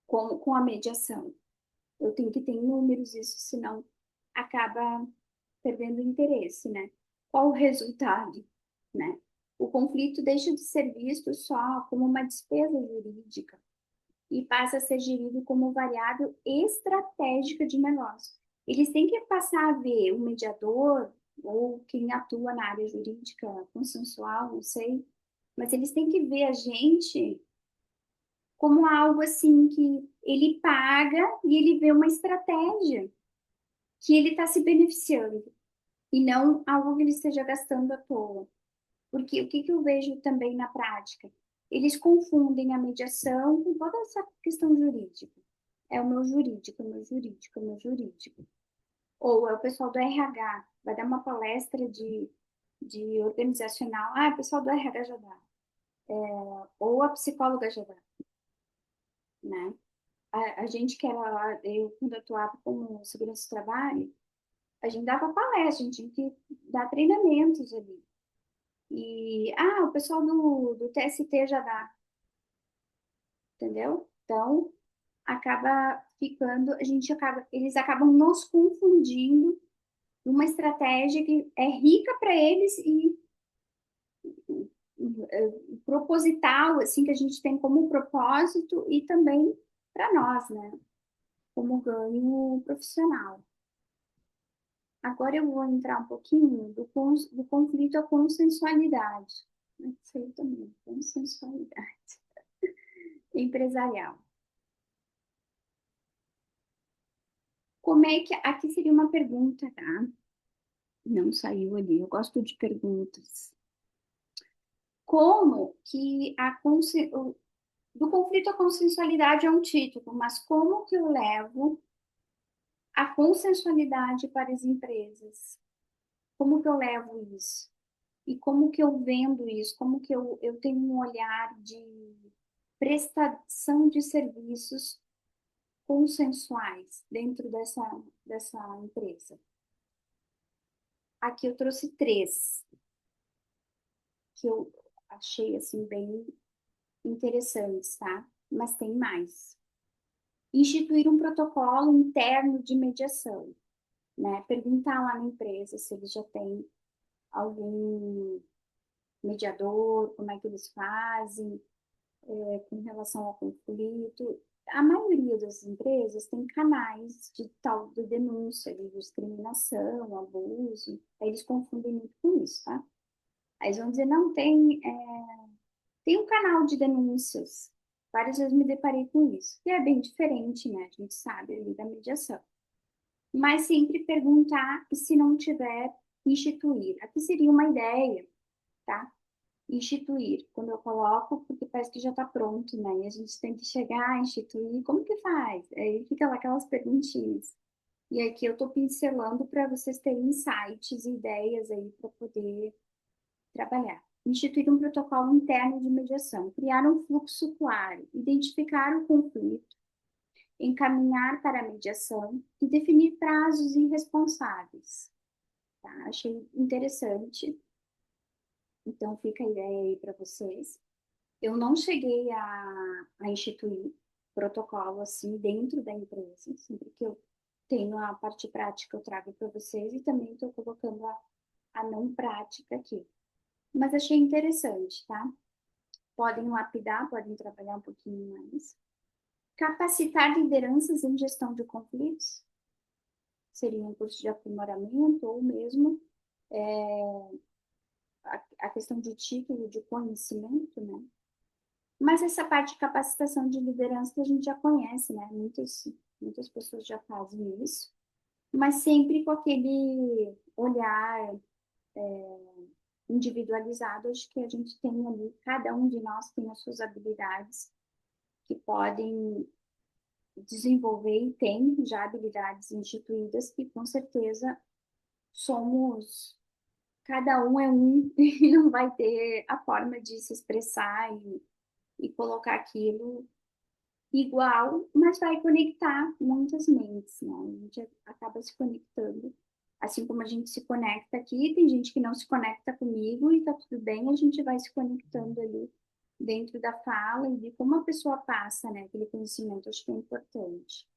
com a mediação. Eu tenho que ter números, isso, senão acaba perdendo interesse, né? Qual o resultado, né? O conflito deixa de ser visto só como uma despesa jurídica e passa a ser gerido como variável estratégica de negócio. Eles têm que passar a ver o mediador ou quem atua na área jurídica consensual, não sei, mas eles têm que ver a gente como algo assim que ele paga e ele vê uma estratégia que ele está se beneficiando e não algo que ele esteja gastando à toa. Porque o que eu vejo também na prática? Eles confundem a mediação com toda essa questão jurídica. É o meu jurídico, é o meu jurídico, é o meu jurídico. Ou é o pessoal do RH, vai dar uma palestra de organizacional. Ah, o pessoal do RH já dá. Ou a psicóloga já dá, né? A gente que era lá, eu quando atuava como segurança do trabalho, a gente dava palestra, a gente tinha que dar treinamentos ali. E, o pessoal do TST já dá, entendeu? Então, acaba ficando, eles acabam nos confundindo uma estratégia que é rica para eles e proposital, assim, que a gente tem como propósito e também para nós, né? Como ganho profissional. Agora eu vou entrar um pouquinho do conflito à consensualidade. Isso aí também, consensualidade empresarial. Como é que... Aqui seria uma pergunta, tá? Não saiu ali, eu gosto de perguntas. Como que do conflito à consensualidade é um título, mas como que eu levo a consensualidade para as empresas? Como que eu levo isso? E como que eu vendo isso? Como que eu tenho um olhar de prestação de serviços consensuais dentro dessa empresa? Aqui eu trouxe 3 que eu achei assim bem interessantes, tá? Mas tem mais. Instituir um protocolo interno de mediação, né? Perguntar lá na empresa se eles já têm algum mediador, como é que eles fazem, com relação ao conflito. A maioria das empresas tem canais de tal de denúncia, de discriminação, abuso. Aí eles confundem muito com isso, tá? Aí eles vão dizer, não, tem um canal de denúncias. Várias vezes me deparei com isso. E é bem diferente, né? A gente sabe ali da mediação. Mas sempre perguntar e se não tiver, instituir. Aqui seria uma ideia, tá? Instituir. Quando eu coloco, porque parece que já está pronto, né? E a gente tem que chegar, instituir, como que faz? Aí fica lá aquelas perguntinhas. E aqui eu estou pincelando para vocês terem insights e ideias aí para poder trabalhar. Instituir um protocolo interno de mediação, criar um fluxo claro, identificar o conflito, encaminhar para a mediação e definir prazos e responsáveis. Tá? Achei interessante. Então fica a ideia aí para vocês. Eu não cheguei a instituir protocolo assim dentro da empresa, sempre que eu tenho a parte prática eu trago para vocês e também estou colocando a não prática aqui. Mas achei interessante, tá? Podem lapidar, podem trabalhar um pouquinho mais. Capacitar lideranças em gestão de conflitos, seria um curso de aprimoramento ou mesmo a questão de título, de conhecimento, né? Mas essa parte de capacitação de liderança que a gente já conhece, né? Muitas pessoas já fazem isso, mas sempre com aquele olhar individualizado. Acho que a gente tem ali, cada um de nós tem as suas habilidades que podem desenvolver e tem já habilidades instituídas que com certeza somos, cada um é um e não vai ter a forma de se expressar e colocar aquilo igual, mas vai conectar muitas mentes, né? A gente acaba se conectando. Assim como a gente se conecta aqui, tem gente que não se conecta comigo e tá tudo bem, a gente vai se conectando ali dentro da fala e de como a pessoa passa, né? Aquele conhecimento, acho que é importante.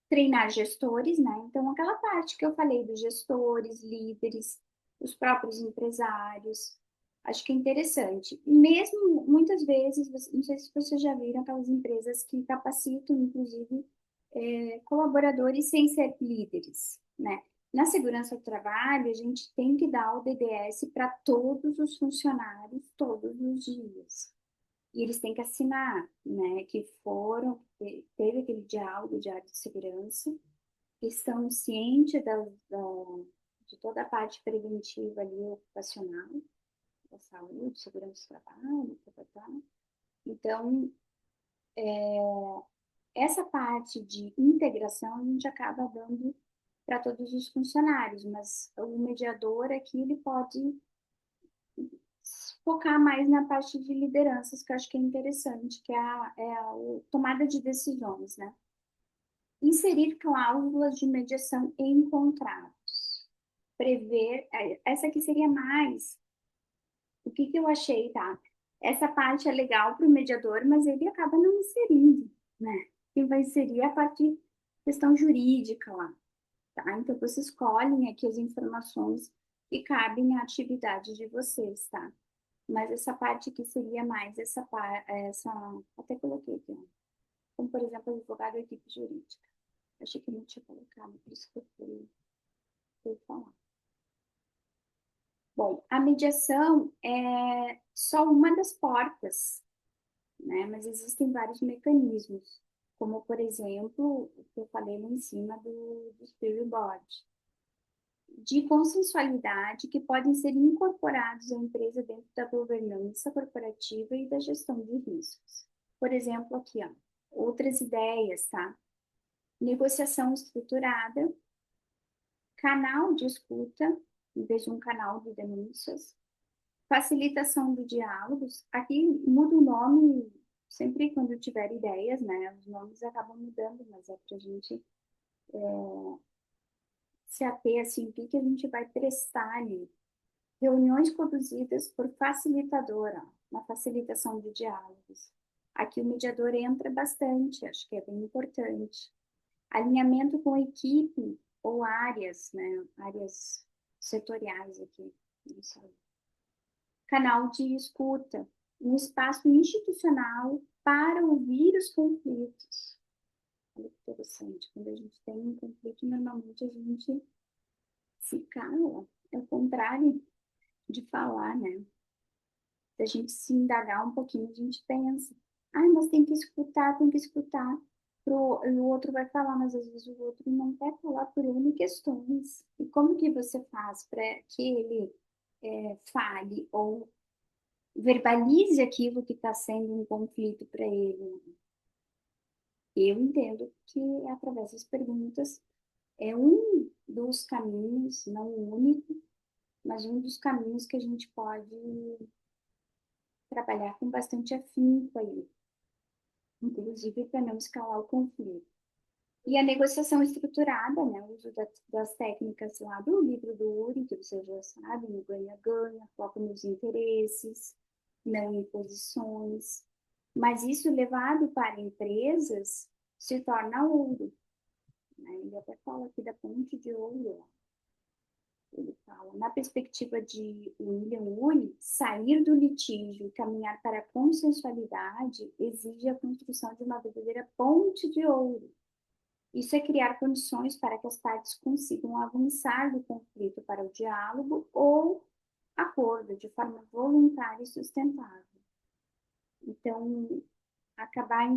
Treinar gestores, né? Então, aquela parte que eu falei dos gestores, líderes, os próprios empresários, acho que é interessante. Mesmo, muitas vezes, não sei se vocês já viram aquelas empresas que capacitam, inclusive, colaboradores sem ser líderes, né? Na segurança do trabalho, a gente tem que dar o DDS para todos os funcionários, todos os dias. E eles têm que assinar, né? Que teve aquele diálogo de área de segurança, estão cientes de toda a parte preventiva ali, ocupacional, da saúde, segurança do trabalho, Então, essa parte de integração a gente acaba dando para todos os funcionários, mas o mediador aqui ele pode focar mais na parte de lideranças, que eu acho que é interessante, que é a tomada de decisões, né? Inserir cláusulas de mediação em contratos. Prever, essa aqui seria mais, o que eu achei, tá? Essa parte é legal para o mediador, mas ele acaba não inserindo, né? Quem vai inserir é a parte questão jurídica lá. tá? Então, vocês escolhem aqui as informações que cabem à atividade de vocês, tá? Mas essa parte aqui seria mais essa, até coloquei aqui, ó. Como, por exemplo, advogado e equipe jurídica. Achei que não tinha colocado, por isso que eu fui falar. Bom, a mediação é só uma das portas, né? Mas existem vários mecanismos, como, por exemplo, o que eu falei lá em cima do Spirit Board, de consensualidade que podem ser incorporados à empresa dentro da governança corporativa e da gestão de riscos. Por exemplo, aqui, ó, outras ideias, tá? Negociação estruturada, canal de escuta, em vez de um canal de denúncias, facilitação de diálogos. Aqui muda o nome sempre quando tiver ideias, né? Os nomes acabam mudando, mas é para a gente se ater, assim, o que a gente vai prestar ali. Reuniões conduzidas por facilitadora, na facilitação de diálogos. Aqui o mediador entra bastante, acho que é bem importante. Alinhamento com equipe ou áreas, né? Áreas setoriais aqui. Isso aí. Canal de escuta, um espaço institucional para ouvir os conflitos. Olha que interessante, quando a gente tem um conflito, normalmente a gente se cala, é o contrário de falar, né? Se a gente se indagar um pouquinho, a gente pensa, mas tem que escutar, tem que escutar. E o outro vai falar, mas às vezes o outro não quer falar por N questões. E como que você faz para que ele fale ou verbalize aquilo que está sendo um conflito para ele? Eu entendo que através das perguntas é um dos caminhos, não o único, mas um dos caminhos que a gente pode trabalhar com bastante afinco aí, inclusive para não escalar o conflito. E a negociação estruturada, né, o uso das técnicas lá do livro do Uri, que vocês já sabem, o ganha-ganha, foco nos interesses, não em posições. Mas isso levado para empresas se torna ouro, né? Ele até fala aqui da ponte de ouro. Ele fala, na perspectiva de William Ury, sair do litígio e caminhar para a consensualidade exige a construção de uma verdadeira ponte de ouro. Isso é criar condições para que as partes consigam avançar do conflito para o diálogo ou acordo de forma voluntária e sustentável. Então, acabar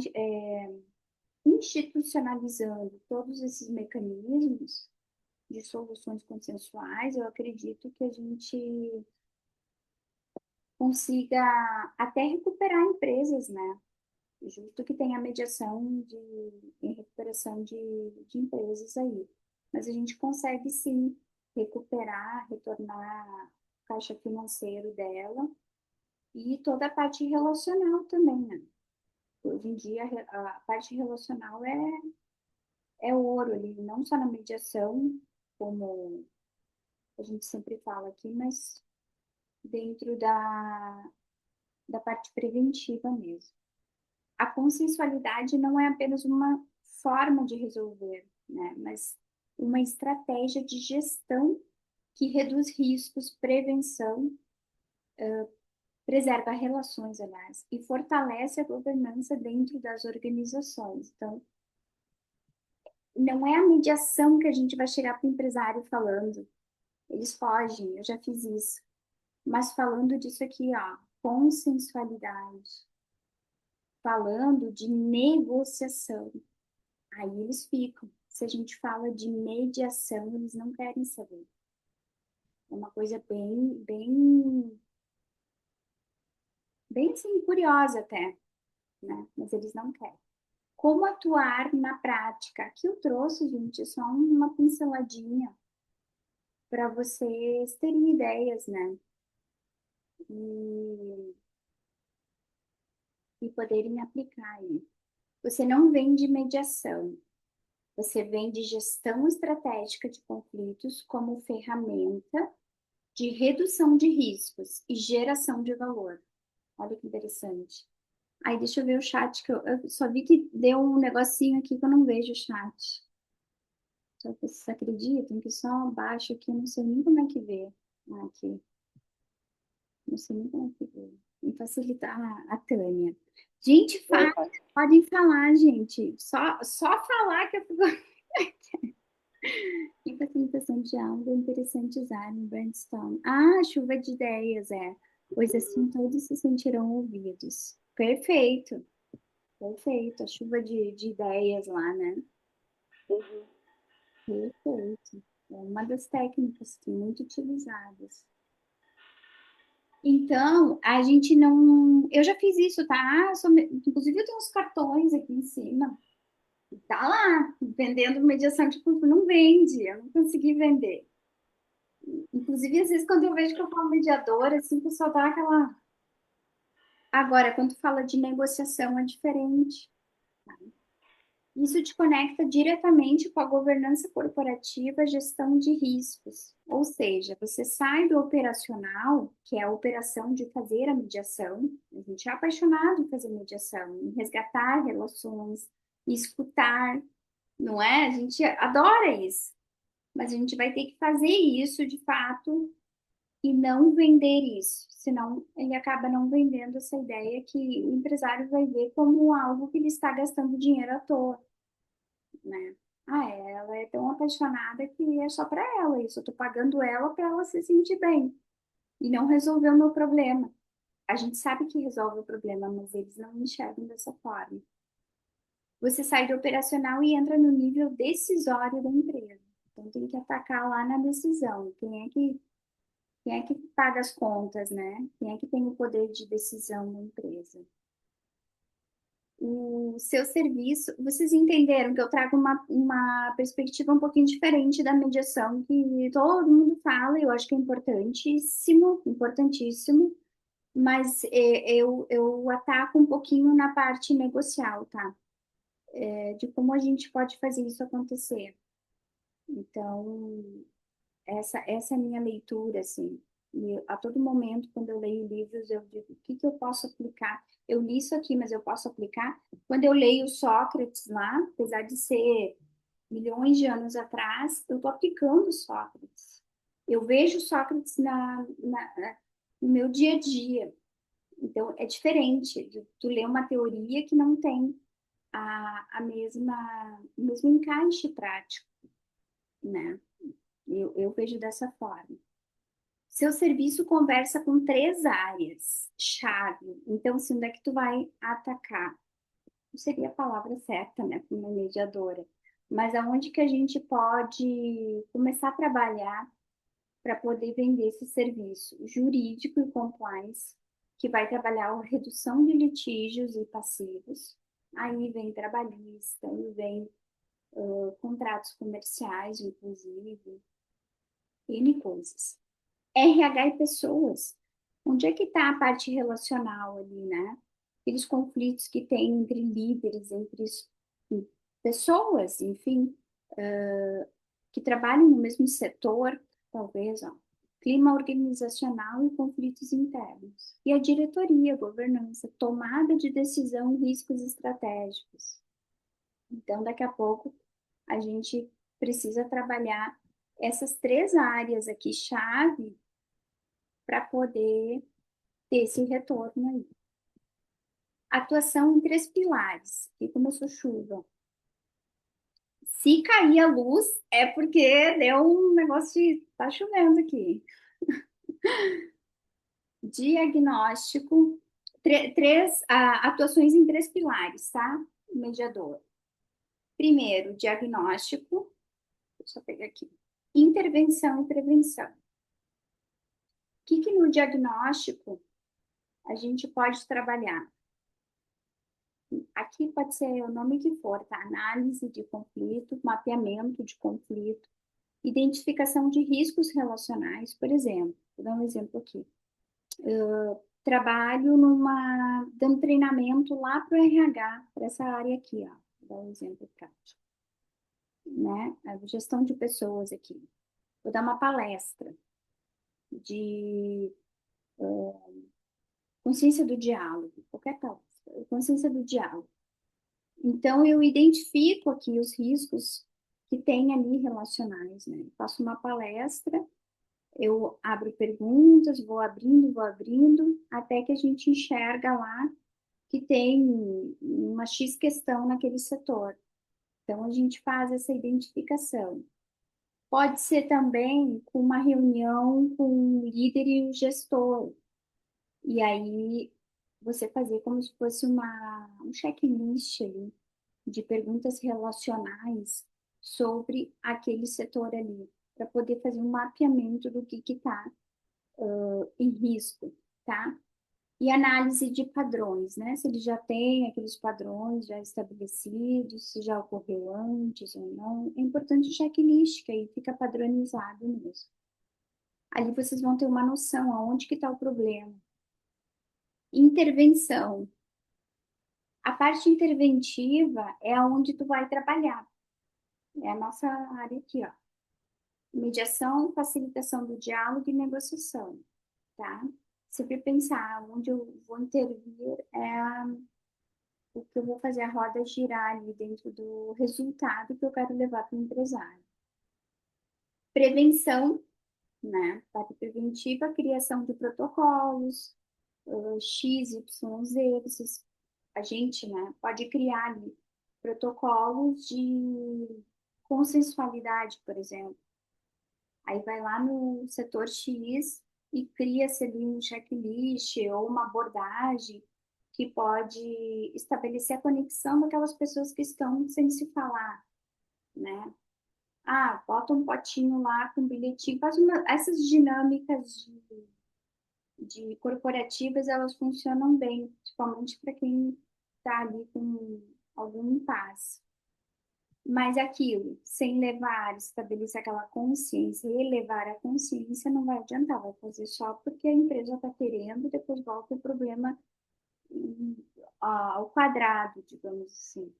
institucionalizando todos esses mecanismos de soluções consensuais, eu acredito que a gente consiga até recuperar empresas, né? Justo que tem a mediação em recuperação de empresas aí. Mas a gente consegue sim recuperar, retornar o caixa financeiro dela e toda a parte relacional também, né? Hoje em dia a parte relacional é ouro ali, não só na mediação, como a gente sempre fala aqui, mas dentro da parte preventiva mesmo. A consensualidade não é apenas uma forma de resolver, né, mas uma estratégia de gestão que reduz riscos, prevenção, preserva relações, aliás, e fortalece a governança dentro das organizações. Então, não é a mediação que a gente vai chegar para o empresário falando, eles fogem, eu já fiz isso. Mas falando disso aqui, ó, consensualidade, falando de negociação, aí eles ficam. Se a gente fala de mediação, eles não querem saber. É uma coisa bem assim, curiosa até, né? Mas eles não querem. Como atuar na prática? Aqui eu trouxe, gente, só uma pinceladinha para vocês terem ideias, né? E poderem aplicar aí. Você não vende mediação, você vende gestão estratégica de conflitos como ferramenta de redução de riscos e geração de valor. Olha que interessante. Aí, deixa eu ver o chat, que eu só vi que deu um negocinho aqui que eu não vejo o chat. Só que vocês acreditam que só abaixo aqui, eu não sei nem como é que vê. Aqui, não sei nem como é que vê. Vou facilitar a Tânia. Gente, podem falar, gente. Só falar que eu fico. Que facilitação de aula é interessante usar no brainstorm. Ah, chuva de ideias, é. Pois assim todos se sentirão ouvidos. Perfeito, perfeito. A chuva de ideias lá, né? Uhum. Perfeito. É uma das técnicas muito utilizadas. Então, a gente não. Eu já fiz isso, tá? Inclusive, eu tenho uns cartões aqui em cima. Tá lá, vendendo mediação de conflito. Não vende, eu não consegui vender. Inclusive, às vezes, quando eu vejo que eu falo mediadora, assim, o pessoal dá aquela. Agora, quando fala de negociação, é diferente. Isso te conecta diretamente com a governança corporativa, gestão de riscos. Ou seja, você sai do operacional, que é a operação de fazer a mediação. A gente é apaixonado em fazer mediação, em resgatar relações, escutar, não é? A gente adora isso. Mas a gente vai ter que fazer isso de fato e não vender isso, senão ele acaba não vendendo essa ideia que o empresário vai ver como algo que ele está gastando dinheiro à toa, né? Ah, ela é tão apaixonada que é só para ela isso, eu tô pagando ela para ela se sentir bem e não resolver o meu problema. A gente sabe que resolve o problema, mas eles não enxergam dessa forma. Você sai do operacional e entra no nível decisório da empresa. Então tem que atacar lá na decisão. Quem é que paga as contas, né? Quem é que tem o poder de decisão na empresa? O seu serviço, vocês entenderam que eu trago uma perspectiva um pouquinho diferente da mediação, que todo mundo fala, eu acho que é importantíssimo, importantíssimo, mas eu ataco um pouquinho na parte negocial, tá? De como a gente pode fazer isso acontecer. Então, essa é a minha leitura, assim. E a todo momento, quando eu leio livros, eu digo, o que que eu posso aplicar? Eu li isso aqui, mas eu posso aplicar? Quando eu leio Sócrates lá, apesar de ser milhões de anos atrás, eu estou aplicando Sócrates. Eu vejo Sócrates no meu dia a dia. Então, é diferente de tu ler uma teoria que não tem o mesmo encaixe prático, né? Eu vejo dessa forma. Seu serviço conversa com três áreas chave. Então, assim, onde é que tu vai atacar? Não seria a palavra certa, né, para uma mediadora. Mas aonde que a gente pode começar a trabalhar para poder vender esse serviço jurídico e compliance, que vai trabalhar a redução de litígios e passivos. Aí vem trabalhista, aí vem contratos comerciais, inclusive, N coisas. RH e pessoas. Onde é que está a parte relacional ali, né? Aqueles conflitos que tem entre líderes, entre pessoas, enfim, que trabalham no mesmo setor, talvez, ó. Clima organizacional e conflitos internos. E a diretoria, governança, tomada de decisão, riscos estratégicos. Então, daqui a pouco, a gente precisa trabalhar essas três áreas aqui, chave, para poder ter esse retorno aí. Atuação em três pilares. E começou chuva. Se cair a luz, é porque deu um negócio de. Tá chovendo aqui. Diagnóstico. Três atuações em três pilares, tá? Mediador. Primeiro, diagnóstico. Deixa eu pegar aqui. Intervenção e prevenção. O que no diagnóstico a gente pode trabalhar? Aqui pode ser o nome que for, tá? Análise de conflito, mapeamento de conflito, identificação de riscos relacionais, por exemplo. Vou dar um exemplo aqui. Trabalho dando treinamento lá para o RH, para essa área aqui, ó. Vou dar um exemplo prático. Né? A gestão de pessoas aqui. Vou dar uma palestra de consciência do diálogo, qualquer palestra, consciência do diálogo. Então, eu identifico aqui os riscos que tem ali relacionais, né? Eu faço uma palestra, eu abro perguntas, vou abrindo, até que a gente enxerga lá que tem uma X questão naquele setor. Então, a gente faz essa identificação. Pode ser também com uma reunião com o líder e o gestor. E aí, você fazer como se fosse um checklist ali, de perguntas relacionais sobre aquele setor ali, para poder fazer um mapeamento do que está em risco, tá? E análise de padrões, né? Se ele já tem aqueles padrões já estabelecidos, se já ocorreu antes ou não. É importante o checklist, que aí fica padronizado mesmo. Ali vocês vão ter uma noção aonde que está o problema. Intervenção. A parte interventiva é aonde tu vai trabalhar. É a nossa área aqui, ó. Mediação, facilitação do diálogo e negociação, tá? Sempre pensar onde eu vou intervir o que eu vou fazer a roda girar ali dentro do resultado que eu quero levar para o empresário. Prevenção, né? Parte preventiva, criação de protocolos, X, Y, Z. A gente, né, pode criar ali protocolos de consensualidade, por exemplo. Aí vai lá no setor X e cria-se ali um checklist ou uma abordagem que pode estabelecer a conexão daquelas pessoas que estão sem se falar, né? Ah, bota um potinho lá com um bilhetinho, essas dinâmicas de corporativas, elas funcionam bem, principalmente para quem está ali com algum impasse. Mas aquilo, sem levar, estabelecer aquela consciência, elevar a consciência, não vai adiantar, vai fazer só porque a empresa está querendo, depois volta o problema ao quadrado, digamos assim.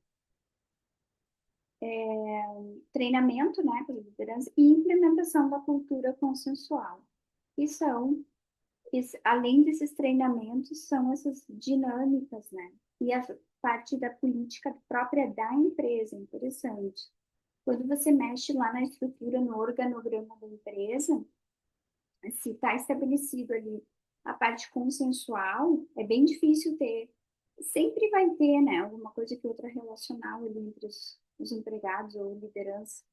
Treinamento, né, para liderança e implementação da cultura consensual. E são, além desses treinamentos, são essas dinâmicas, né, e a parte da política própria da empresa, interessante. Quando você mexe lá na estrutura, no organograma da empresa, se está estabelecido ali a parte consensual, é bem difícil ter. Sempre vai ter, né, alguma coisa que outra relacional ali entre os empregados ou liderança,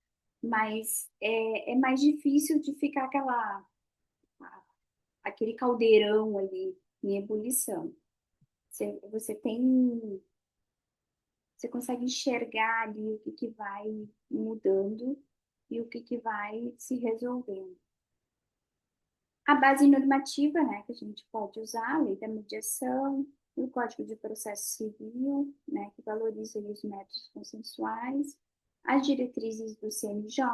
mas é mais difícil de ficar aquele caldeirão ali em ebulição. Você tem, você consegue enxergar ali o que vai mudando e o que vai se resolvendo. A base normativa, né, que a gente pode usar, a lei da mediação, o Código de Processo Civil, né, que valoriza os métodos consensuais, as diretrizes do CNJ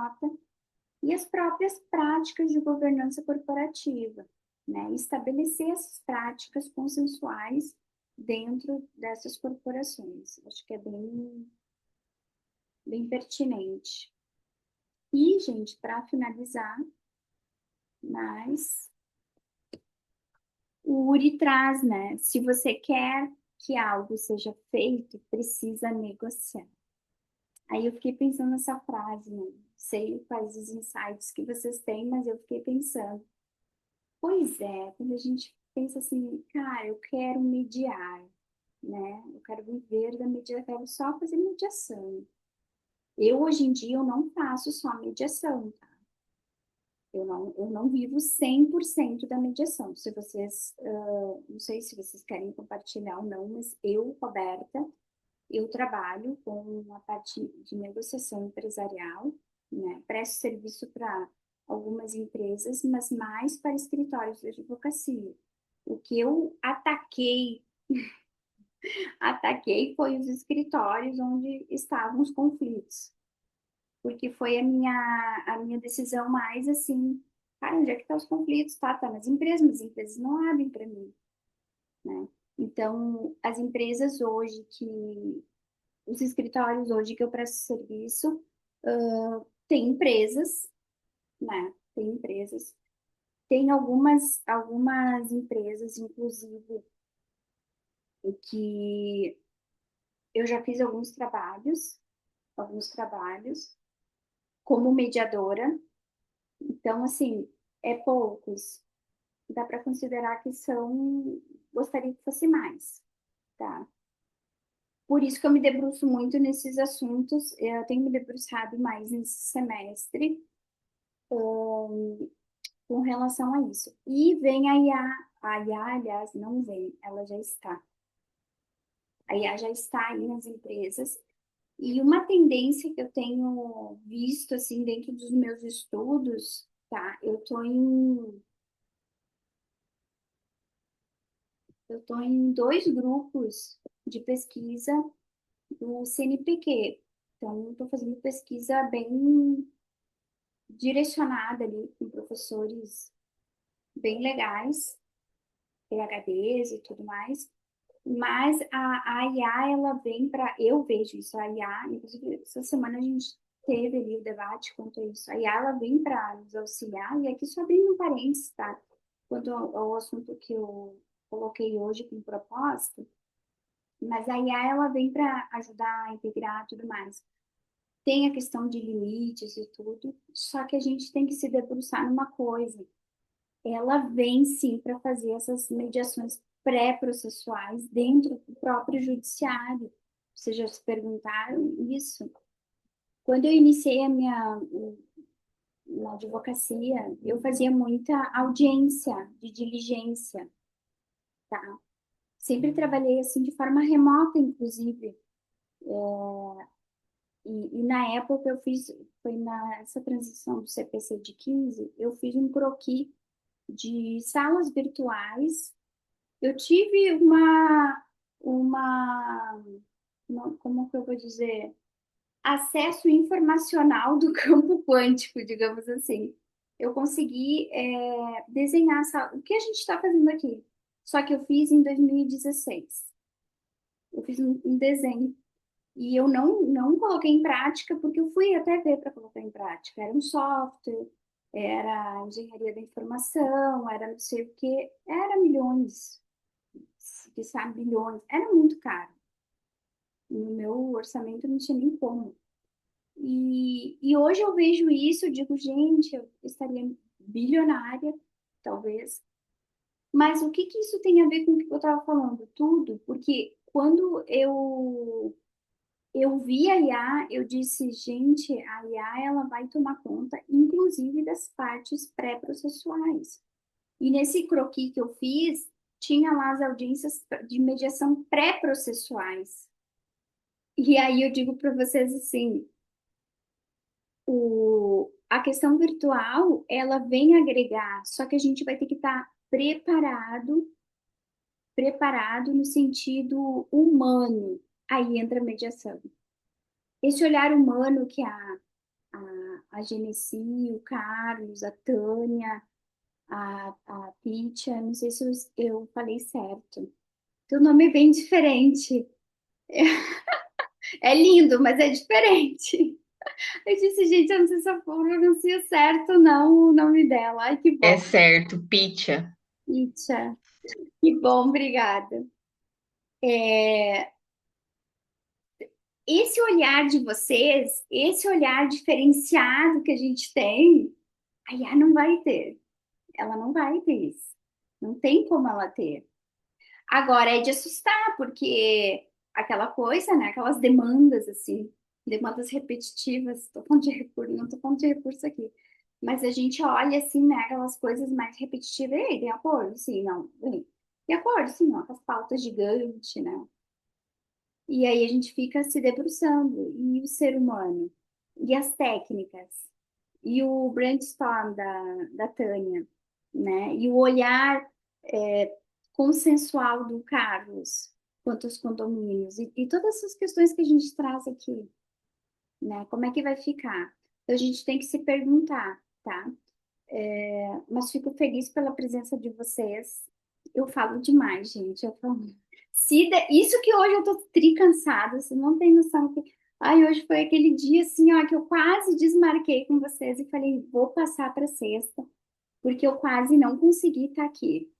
e as próprias práticas de governança corporativa, né, estabelecer essas práticas consensuais dentro dessas corporações. Acho que é bem pertinente. E, gente, para finalizar, mas o URI traz, né? Se você quer que algo seja feito, precisa negociar. Aí eu fiquei pensando nessa frase, né? Não sei quais os insights que vocês têm, mas eu fiquei pensando. Pois é, quando a gente pensa assim, cara, eu quero mediar, né? Eu quero viver da mediação, eu quero só fazer mediação. Hoje em dia, eu não faço só mediação, tá? Eu não vivo 100% da mediação. Se vocês, não sei se vocês querem compartilhar ou não, mas eu, Roberta, eu trabalho com a parte de negociação empresarial, né? Presto serviço para algumas empresas, mas mais para escritórios de advocacia. O que eu ataquei foi os escritórios onde estavam os conflitos, porque foi a minha decisão mais assim, cara, onde é que estão os conflitos? Tá nas empresas, mas as empresas não abrem para mim, né? Então, as empresas hoje os escritórios hoje que eu presto serviço, tem empresas, né? Tem empresas. Tem algumas empresas, inclusive, em que eu já fiz alguns trabalhos, como mediadora. Então, assim, é poucos. Dá para considerar que são, gostaria que fosse mais, tá? Por isso que eu me debruço muito nesses assuntos, eu tenho me debruçado mais nesse semestre, com relação a isso. E vem a IA, aliás, não vem, ela já está. A IA já está aí nas empresas. E uma tendência que eu tenho visto, assim, dentro dos meus estudos, tá? Eu tô em dois grupos de pesquisa do CNPq. Então, estou fazendo pesquisa bem direcionada ali, com professores bem legais, PhDs e tudo mais. Mas a IA, ela vem para. Eu vejo isso, a IA, inclusive, essa semana a gente teve ali o debate quanto a isso. A IA, ela vem para nos auxiliar, e aqui só abrindo um parênteses, tá? Quanto ao assunto que eu coloquei hoje como proposta, mas a IA, ela vem para ajudar a integrar tudo mais. Tem a questão de limites e tudo, só que a gente tem que se debruçar numa coisa. Ela vem sim para fazer essas mediações pré-processuais dentro do próprio judiciário. Vocês já se perguntaram isso? Quando eu iniciei a minha na advocacia, eu fazia muita audiência de diligência, tá? Sempre trabalhei assim de forma remota, inclusive. E na época eu fiz, foi nessa transição do CPC de 15, eu fiz um croquis de salas virtuais. Eu tive como que eu vou dizer, acesso informacional do campo quântico, digamos assim. Eu consegui desenhar o que a gente está fazendo aqui. Só que eu fiz em 2016. Eu fiz um desenho. E eu não coloquei em prática, porque eu fui até ver para colocar em prática. Era um software, era engenharia da informação, era não sei o quê. Era milhões, que sabe, bilhões. Era muito caro. No meu orçamento não tinha nem como. E hoje eu vejo isso, eu digo, gente, eu estaria bilionária, talvez. Mas o que que isso tem a ver com o que eu estava falando? Tudo, porque quando eu vi a IA, eu disse, gente, a IA ela vai tomar conta, inclusive, das partes pré-processuais. E nesse croquis que eu fiz, tinha lá as audiências de mediação pré-processuais. E aí eu digo para vocês assim, a questão virtual, ela vem agregar, só que a gente vai ter que estar preparado no sentido humano. Aí entra a mediação. Esse olhar humano que a Genesi, o Carlos, a Tânia, a Pitia, não sei se eu falei certo. Teu nome é bem diferente. É lindo, mas é diferente. Eu disse, gente, eu não sei se eu pronuncio certo ou não o nome dela. Ai, que É bom. certo, Pitia. Pitia. Que bom, obrigada. É, esse olhar de vocês, esse olhar diferenciado que a gente tem, a IA não vai ter. Ela não vai ter isso. Não tem como ela ter. Agora é de assustar, porque aquela coisa, né? Aquelas demandas, assim, demandas repetitivas. Tô falando de recurso, não tô falando de recurso aqui. Mas a gente olha, assim, né? Aquelas coisas mais repetitivas. Ei, tem acordo? Sim, não. Vem. Tem acordo? Sim, não. Aquelas pautas gigantes, né? E aí a gente fica se debruçando. E o ser humano? E as técnicas? E o brainstorm da Tânia, né? E o olhar consensual do Carlos quanto aos condomínios. E todas essas questões que a gente traz aqui, né? Como é que vai ficar? Então a gente tem que se perguntar, tá? Mas fico feliz pela presença de vocês. Eu falo demais, gente. Eu falo. Isso que hoje eu tô tricansada, você não tem noção que. Ai, hoje foi aquele dia assim, ó, que eu quase desmarquei com vocês e falei, vou passar para sexta, porque eu quase não consegui estar aqui.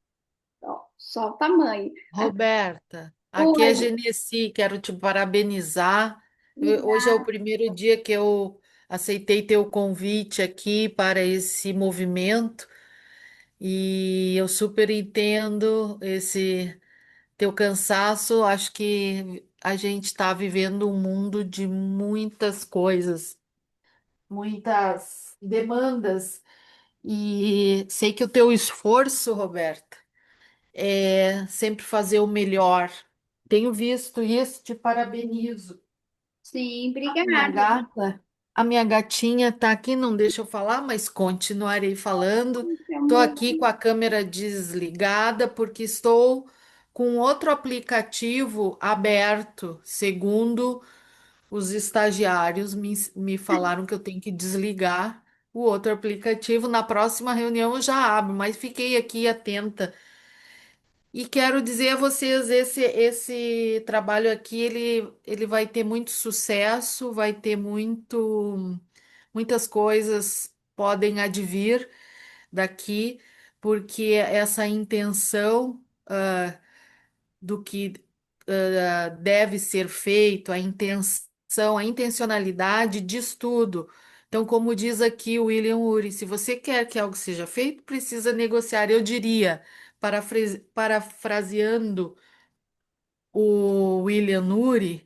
Ó, só o tamanho. Roberta, aqui é Oi, Genesi, quero te parabenizar. Hoje é o obrigada. primeiro dia que eu aceitei teu convite aqui para esse movimento e eu super entendo esse teu cansaço. Acho que a gente está vivendo um mundo de muitas coisas, muitas demandas e sei que o teu esforço, Roberta, é sempre fazer o melhor. Tenho visto isso, te parabenizo. Sim, A minha obrigada. gata, a minha gatinha tá aqui, não deixa eu falar, mas continuarei falando. Meu Estou amor. aqui com a câmera desligada porque estou com outro aplicativo aberto, segundo os estagiários me falaram que eu tenho que desligar o outro aplicativo. Na próxima reunião eu já abro, mas fiquei aqui atenta. E quero dizer a vocês, esse trabalho aqui, ele vai ter muito sucesso, vai ter muitas coisas podem advir daqui, porque essa intenção do que deve ser feito, a intenção, a intencionalidade diz tudo. Então, como diz aqui o William Ury, se você quer que algo seja feito, precisa negociar. Eu diria, parafraseando o William Ury,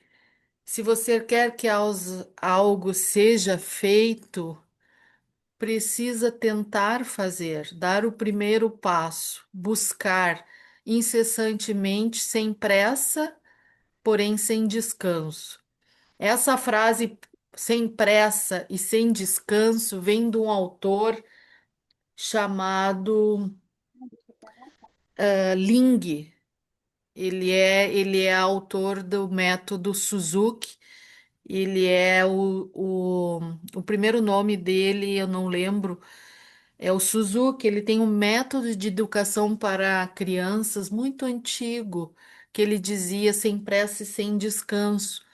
se você quer que algo seja feito, precisa tentar fazer, dar o primeiro passo, buscar incessantemente, sem pressa, porém sem descanso. Essa frase, sem pressa e sem descanso, vem de um autor chamado Ling. Ele é autor do método Suzuki. Ele é o primeiro nome dele, eu não lembro, é o Suzuki. Ele tem um método de educação para crianças muito antigo, que ele dizia sem pressa e sem descanso.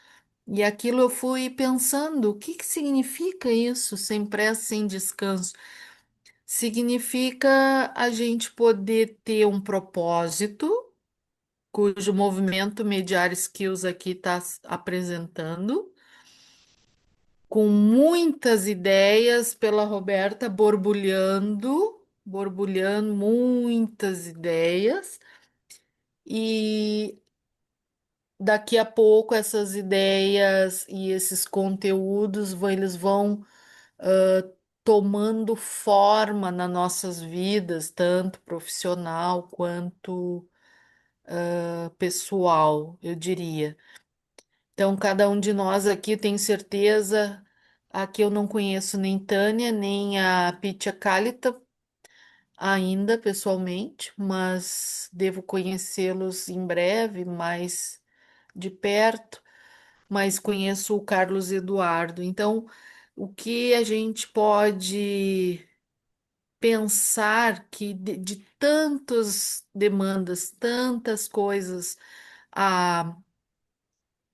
E aquilo eu fui pensando, o que que significa isso, sem pressa, sem descanso? Significa a gente poder ter um propósito, cujo movimento Mediar Skills aqui está apresentando, com muitas ideias pela Roberta borbulhando, borbulhando muitas ideias, e daqui a pouco essas ideias e esses conteúdos eles vão tomando forma nas nossas vidas, tanto profissional quanto pessoal, eu diria. Então, cada um de nós aqui tem certeza. Aqui eu não conheço nem Tânia, nem a Pitya Kalita ainda pessoalmente, mas devo conhecê-los em breve, mais de perto. Mas conheço o Carlos Eduardo. Então, o que a gente pode pensar que de tantas demandas, tantas coisas a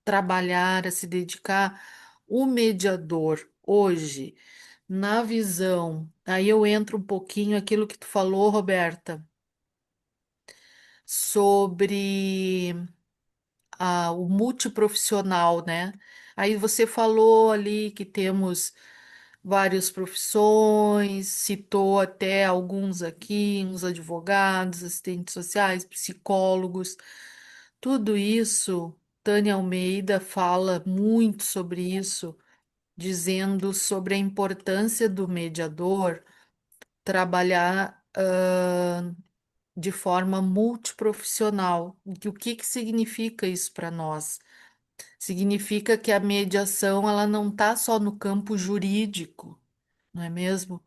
trabalhar, a se dedicar, o mediador hoje, na visão, aí eu entro um pouquinho aquilo que tu falou, Roberta, sobre o multiprofissional, né? Aí você falou ali que temos várias profissões, citou até alguns aqui, uns advogados, assistentes sociais, psicólogos, tudo isso. Tânia Almeida fala muito sobre isso, dizendo sobre a importância do mediador trabalhar de forma multiprofissional. E o que que significa isso para nós? Significa que a mediação ela não está só no campo jurídico, não é mesmo?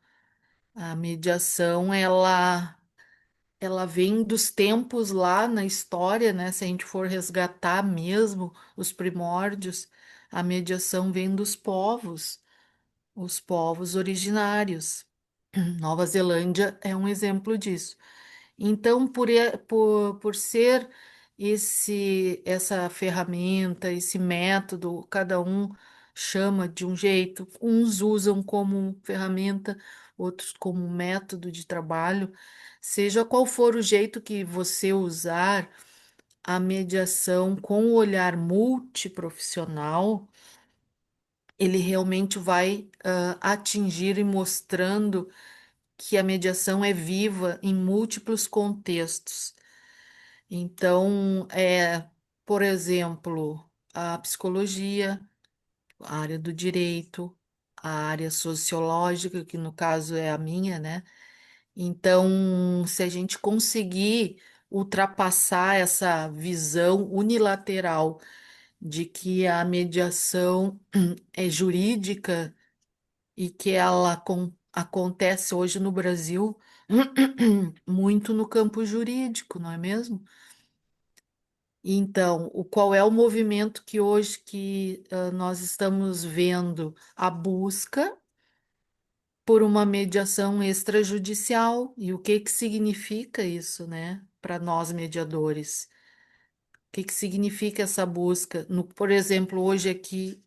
A mediação ela vem dos tempos lá na história, né? Se a gente for resgatar mesmo os primórdios, a mediação vem dos povos, os povos originários. Nova Zelândia é um exemplo disso. Então, por ser essa ferramenta, esse método, cada um chama de um jeito, uns usam como ferramenta, outros como método de trabalho, seja qual for o jeito que você usar, a mediação com o olhar multiprofissional ele realmente vai atingir e mostrando que a mediação é viva em múltiplos contextos. Então, por exemplo, a psicologia, a área do direito, a área sociológica, que no caso é a minha, né? Então, se a gente conseguir ultrapassar essa visão unilateral de que a mediação é jurídica e que ela acontece hoje no Brasil muito no campo jurídico, não é mesmo? Então, qual é o movimento que hoje nós estamos vendo? A busca por uma mediação extrajudicial. E o que que significa isso, né, para nós mediadores? O que que significa essa busca? Por exemplo, hoje aqui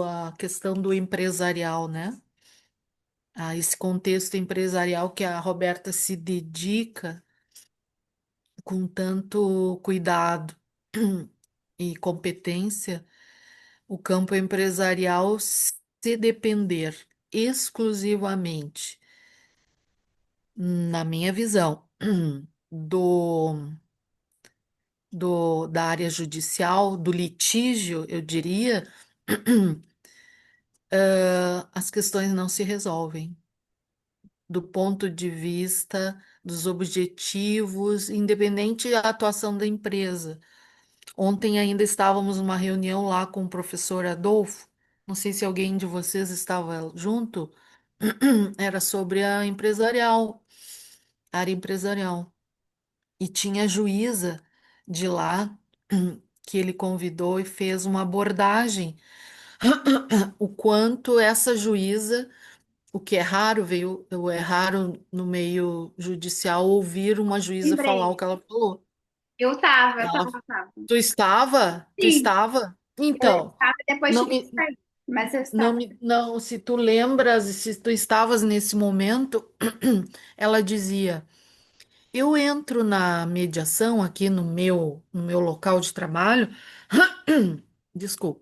a questão do empresarial, né? A esse contexto empresarial que a Roberta se dedica com tanto cuidado e competência, o campo empresarial, se depender exclusivamente, na minha visão, do, da área judicial, do litígio, eu diria, as questões não se resolvem. Do ponto de vista dos objetivos, independente da atuação da empresa. Ontem ainda estávamos numa reunião lá com o professor Adolfo, não sei se alguém de vocês estava junto, era sobre a área empresarial. E tinha a juíza de lá que ele convidou e fez uma abordagem, o quanto essa juíza, o que é raro, é raro no meio judicial ouvir uma juíza falar o Lembrei. que ela falou. Eu Ela, tava. tu estava? Tu Sim, estava? eu Então, estava e depois não tive que me, sair. Mas eu não estava. me, não, se tu lembras, se tu estavas nesse momento, ela dizia: eu entro na mediação aqui no meu local de trabalho, desculpa,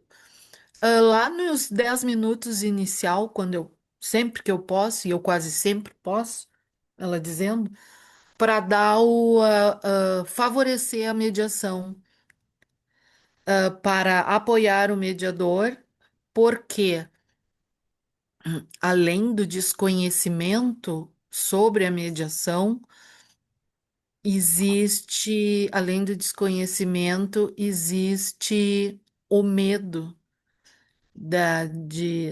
lá nos 10 minutos inicial, sempre que eu posso, e eu quase sempre posso, ela dizendo, para dar favorecer a mediação, para apoiar o mediador, porque além do desconhecimento sobre a mediação, além do desconhecimento, existe o medo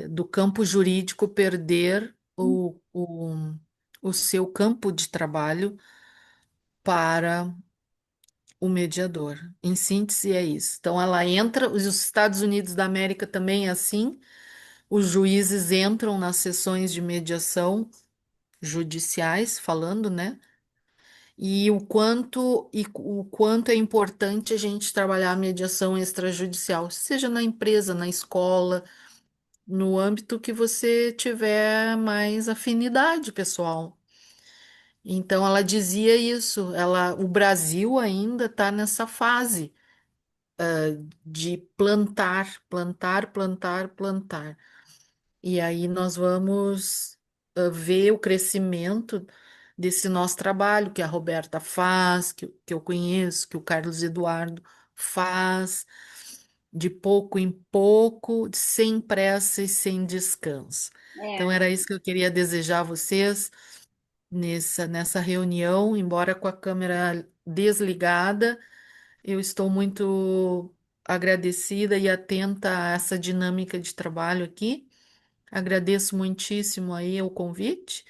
do campo jurídico perder o seu campo de trabalho para o mediador. Em síntese, é isso. Então, ela entra, os Estados Unidos da América também é assim, os juízes entram nas sessões de mediação judiciais, falando, né? E o quanto é importante a gente trabalhar a mediação extrajudicial, seja na empresa, na escola, no âmbito que você tiver mais afinidade, pessoal. Então ela dizia isso, o Brasil ainda está nessa fase de plantar, plantar, plantar, plantar. E aí nós vamos ver o crescimento desse nosso trabalho que a Roberta faz, que eu conheço, que o Carlos Eduardo faz, de pouco em pouco, sem pressa e sem descanso. Então É, era isso que eu queria desejar a vocês nessa reunião, embora com a câmera desligada, eu estou muito agradecida e atenta a essa dinâmica de trabalho aqui. Agradeço muitíssimo aí o convite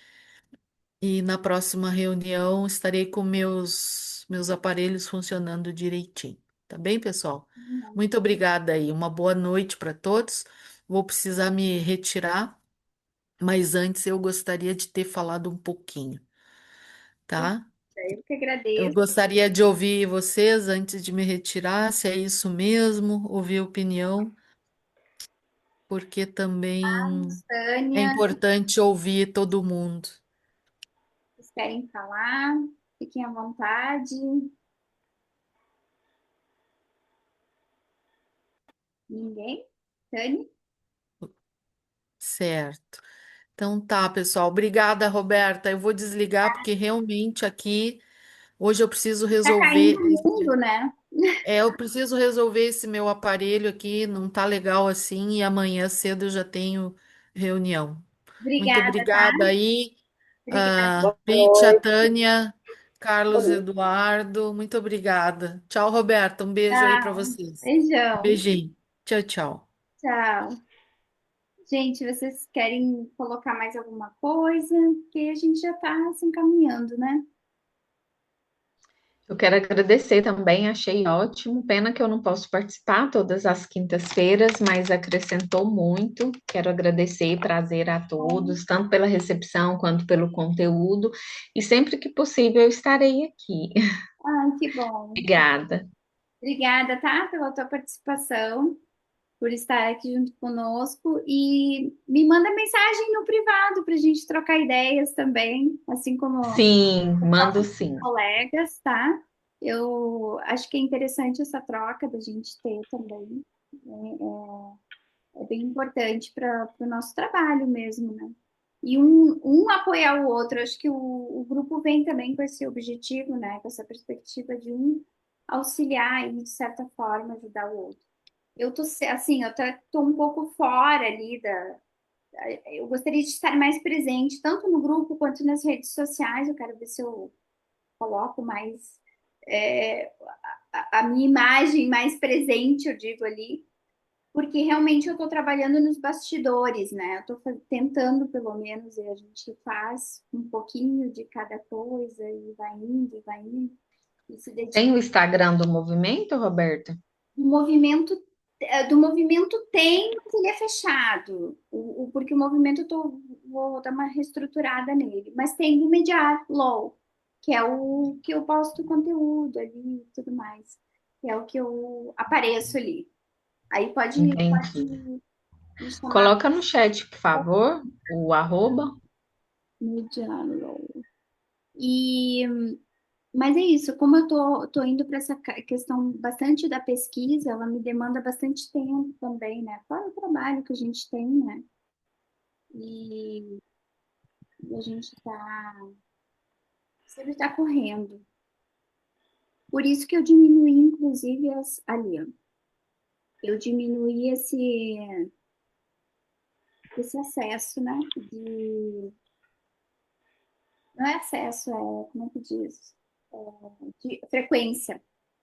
e na próxima reunião estarei com meus aparelhos funcionando direitinho. Tá bem, pessoal? Muito obrigada aí. Uma boa noite para todos. Vou precisar me retirar, mas antes eu gostaria de ter falado um pouquinho, tá? eu que Eu agradeço. gostaria de ouvir vocês antes de me retirar, se é isso mesmo, ouvir a opinião, porque também é Tânia, importante ouvir todo mundo. vocês querem falar? Fiquem à vontade. Ninguém? Tânia? Certo. Então tá, pessoal. Obrigada, Roberta. Eu vou desligar porque realmente aqui hoje eu preciso Tá caindo resolver o mundo, né? eu preciso resolver esse meu aparelho aqui, não tá legal assim, e amanhã cedo eu já tenho reunião. Muito Obrigada, tá? obrigada aí, Obrigada. Boa Rítia, noite. Tânia, Carlos Eduardo, muito obrigada. Tchau, Roberta. Um beijo aí para Tchau. vocês. Beijão. Beijinho. Tchau, tchau. Tchau. Gente, vocês querem colocar mais alguma coisa? Porque a gente já está se encaminhando, né? Eu quero agradecer também, achei ótimo. Pena que eu não posso participar todas as quintas-feiras, mas acrescentou muito. Quero agradecer e prazer a todos, tanto pela recepção quanto pelo conteúdo. E sempre que possível eu estarei aqui. Ah, que bom. Obrigada. Obrigada, tá? Pela tua participação, por estar aqui junto conosco. E me manda mensagem no privado para a gente trocar ideias também, assim como Sim, mando sim. colegas, tá? Eu acho que é interessante essa troca da gente ter também. É bem importante para o nosso trabalho mesmo, né? E um apoiar o outro. Acho que o grupo vem também com esse objetivo, né? Com essa perspectiva de um auxiliar e, de certa forma, ajudar o outro. Eu tô, assim, tô um pouco fora ali eu gostaria de estar mais presente, tanto no grupo quanto nas redes sociais. Eu quero ver se eu coloco mais é, a minha imagem mais presente, eu digo ali, porque realmente eu estou trabalhando nos bastidores, né? Eu estou tentando, pelo menos, e a gente faz um pouquinho de cada coisa e vai indo, e vai indo, e se Tem dedica. o Instagram do movimento, Roberta? Do movimento tem, mas ele é fechado. Porque o movimento vou dar uma reestruturada nele. Mas tem do Mediar LOL, que é o que eu posto conteúdo ali e tudo mais. Que é o que eu apareço ali. Aí pode Entendi. me chamar Coloca no chat, por favor, o arroba. Mediar LOL. E, mas é isso, como eu tô indo para essa questão bastante da pesquisa, ela me demanda bastante tempo também, né? Fora o trabalho que a gente tem, né? E, e a gente sempre está correndo. Por isso que eu diminuí, inclusive, ali, ó. Eu diminuí esse acesso, né? Não é acesso, como é que diz? É, de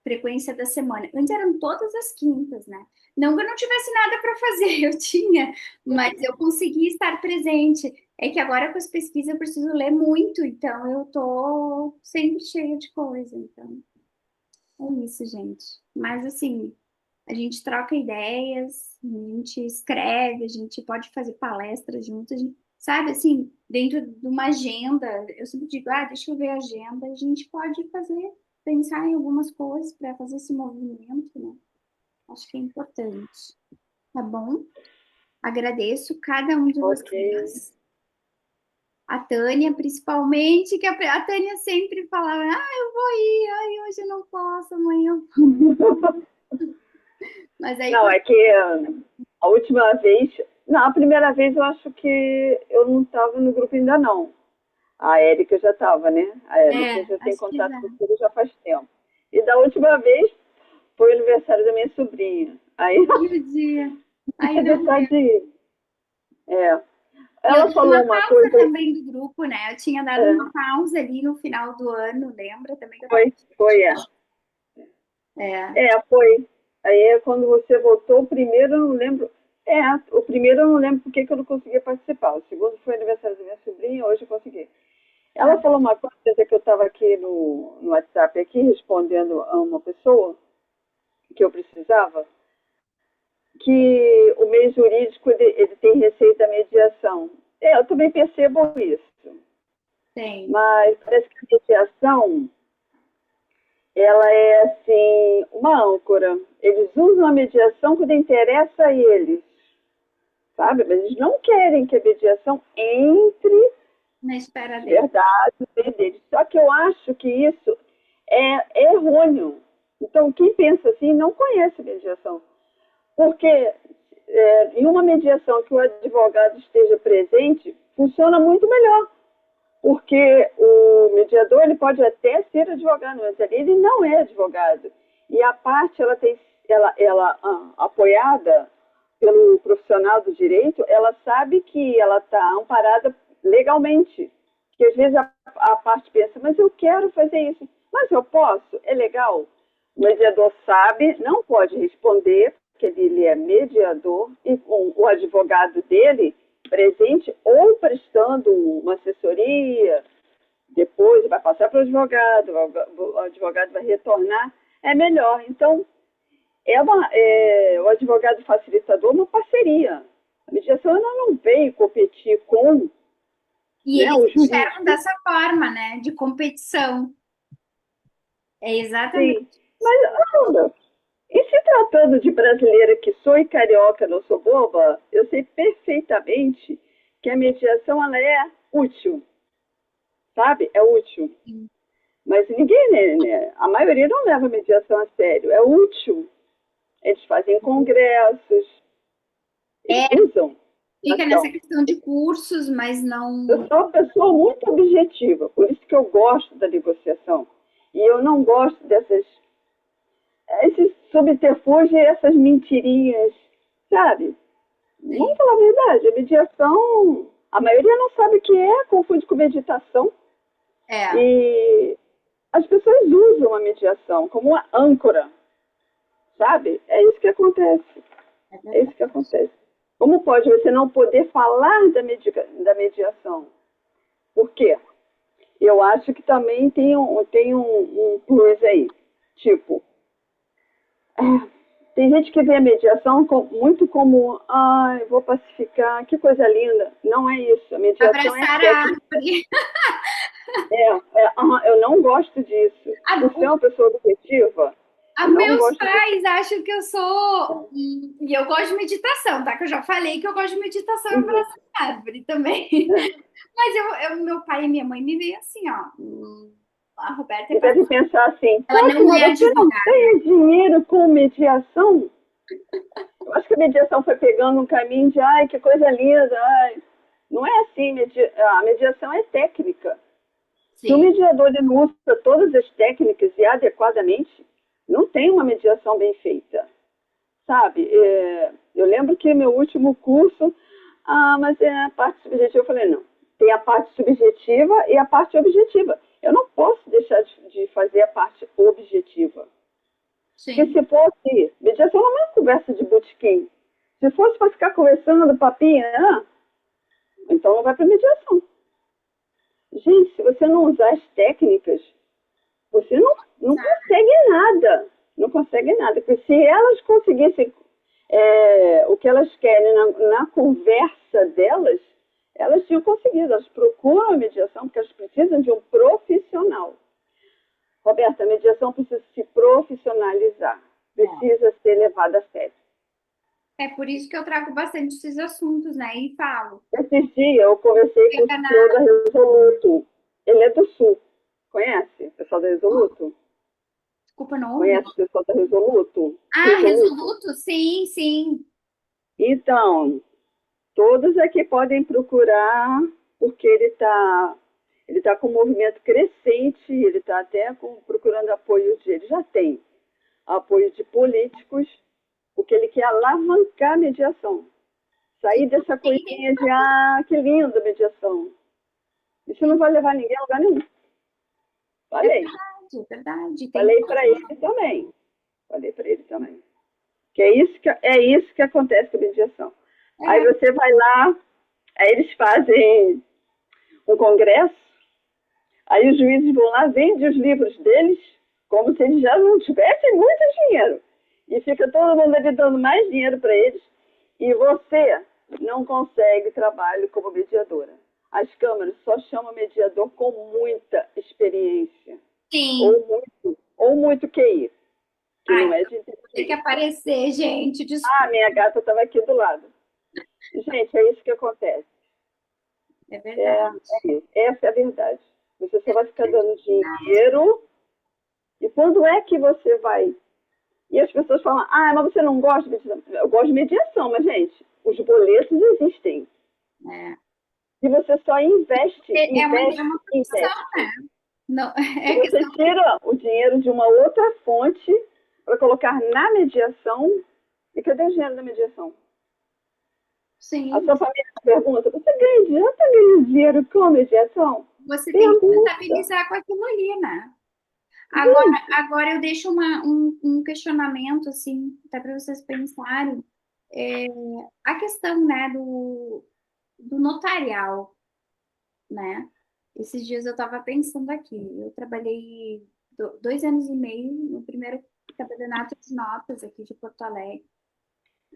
frequência da semana. Antes eram todas as quintas, né? Não que eu não tivesse nada para fazer, eu tinha, mas eu consegui estar presente. É que agora com as pesquisas eu preciso ler muito, então eu tô sempre cheia de coisa, então é isso, gente. Mas assim, a gente troca ideias, a gente escreve, a gente pode fazer palestras juntos, sabe, assim, dentro de uma agenda. Eu sempre digo, deixa eu ver a agenda, a gente pode pensar em algumas coisas para fazer esse movimento, né? Acho que é importante. Tá bom? Agradeço cada um de Ok. vocês. A Tânia, principalmente, que a Tânia sempre falava, eu vou ir, hoje eu não posso, amanhã eu vou. Mas aí, Não, é que a última vez, não, a primeira vez eu acho que eu não estava no grupo ainda não. A Érica já estava, né? A Érica já tem acho que contato já. com ele já faz tempo. E da última vez foi o aniversário da minha sobrinha. Aí E o dia? Aí eu não deixar deu. de ir. É. E eu Ela dei falou uma uma pausa coisa, também do grupo, né? Eu tinha dado é, uma pausa ali no final do ano, lembra? Também que eu tava. foi, É, foi. Aí quando você voltou, o primeiro eu não lembro. O primeiro eu não lembro porque que eu não conseguia participar. O segundo foi aniversário da minha sobrinha, hoje eu consegui. Ela falou uma coisa que eu estava aqui no WhatsApp aqui respondendo a uma pessoa que eu precisava, que o meio jurídico ele tem receita à mediação. Eu também percebo isso, tem. mas parece que a mediação ela é assim uma âncora. Eles usam a mediação quando interessa a eles, sabe? Mas eles não querem que a mediação entre Na espera de dele. verdade no meio deles. Só que eu acho que isso é errôneo. Então, quem pensa assim não conhece mediação. Porque em uma mediação que o advogado esteja presente, funciona muito melhor. Porque o mediador ele pode até ser advogado, mas ali ele não é advogado. E a parte, apoiada pelo profissional do direito, ela sabe que ela está amparada legalmente. Porque às vezes a parte pensa, mas eu quero fazer isso. Mas eu posso? É legal? O mediador sabe, não pode responder, porque ele é mediador, e com o advogado dele presente ou prestando uma assessoria, depois vai passar para o advogado vai retornar, é melhor. Então, o advogado facilitador é uma parceria. A mediação ela não veio competir com E né, eles o juiz. enxergam dessa forma, né? De competição. É exatamente. Sim. Mas, Ana, e se tratando de brasileira que sou e carioca, não sou boba, eu sei perfeitamente que a mediação ela é útil, sabe? É útil. Mas ninguém, né? A maioria não leva a mediação a sério. É útil. Eles fazem congressos, eles usam. Fica Então, nessa questão de cursos, mas não. eu sou uma pessoa muito objetiva, por isso que eu gosto da negociação. E eu não gosto esses subterfúgios e essas mentirinhas, sabe? Sim. Vamos falar a verdade, a mediação, a maioria não sabe o que é, confunde com meditação. E as pessoas usam a mediação como uma âncora, sabe? É isso que acontece. É isso que acontece. Como pode você não poder falar da mediação? Por quê? Eu acho que também tem um plus aí. Tipo, tem gente que vê a mediação muito como, vou pacificar, que coisa linda. Não é isso. A mediação Abraçar é a árvore. eu não gosto disso. Por ser uma pessoa objetiva, Meus pais acham que eu sou. E eu gosto de meditação, tá? Que eu já falei que eu gosto de meditação e abraçar a árvore também. Mas meu pai e minha mãe me veem assim, ó. A Roberta Você deve pensar assim, ela não é você não ganha dinheiro com mediação? Eu acho que a mediação foi pegando um caminho de, que coisa linda, Não é assim, a mediação é técnica. Sim. Se o mediador não usa todas as técnicas e adequadamente, não tem uma mediação bem feita, sabe? Eu lembro que meu último curso, mas é a parte subjetiva, eu falei, não, tem a parte subjetiva e a parte objetiva. Eu não posso deixar de fazer a parte objetiva. Sim. Porque se fosse, mediação não é uma conversa de botequim. Se fosse para ficar conversando, papinho, então não vai para mediação. Gente, se você não usar as técnicas, você não consegue nada. Não consegue nada. Porque se elas conseguissem o que elas querem na conversa delas, elas tinham conseguido. Elas procuram a mediação porque elas precisam de um profissional. Roberta, a mediação precisa se profissionalizar. Precisa ser levada a sério. É por isso que eu trago bastante esses assuntos, né? E falo. Esses dias eu conversei com o CEO da Resoluto. Ele é do Sul. Conhece o pessoal da Resoluto? Desculpa, não. Conhece o pessoal da Resoluto? Resoluto? Sim, sim. Então, todos aqui podem procurar, porque ele está com um movimento crescente, ele está até procurando apoio ele já tem apoio de políticos, porque ele quer alavancar a mediação. Sair dessa coisinha de, que linda mediação. Isso não vai levar ninguém a lugar nenhum. Falei. É verdade. Falei para ele também. Que é isso que acontece com a mediação. Aí você vai lá, aí eles fazem um congresso, aí os juízes vão lá, vendem os livros deles, como se eles já não tivessem muito dinheiro. E fica todo mundo ali dando mais dinheiro para eles. E você não consegue trabalho como mediadora. As câmaras só chamam mediador com muita experiência. Sim. Ou muito QI. Que não é de inteligência. Tem que aparecer, gente. Desculpa. Minha gata estava aqui do lado. Gente, é isso que acontece. É verdade. Essa é a verdade. Você só vai ficar dando dinheiro. E quando é que você vai E as pessoas falam, mas você não gosta de mediação? Eu gosto de mediação, mas, gente, os boletos existem. É. E você só investe, É uma profissão, né? Não, E você tira o dinheiro de uma outra fonte para colocar na mediação. E cadê o dinheiro da mediação? Sim. A sua família pergunta, você já está ganhando dinheiro com a mediação? Você tem que contabilizar com aquilo ali, né? Agora eu deixo um questionamento, assim, até para vocês pensarem. A questão, né, do notarial, né? Esses dias eu estava pensando aqui. Eu trabalhei 2 anos e meio no primeiro campeonato de notas aqui de Porto Alegre.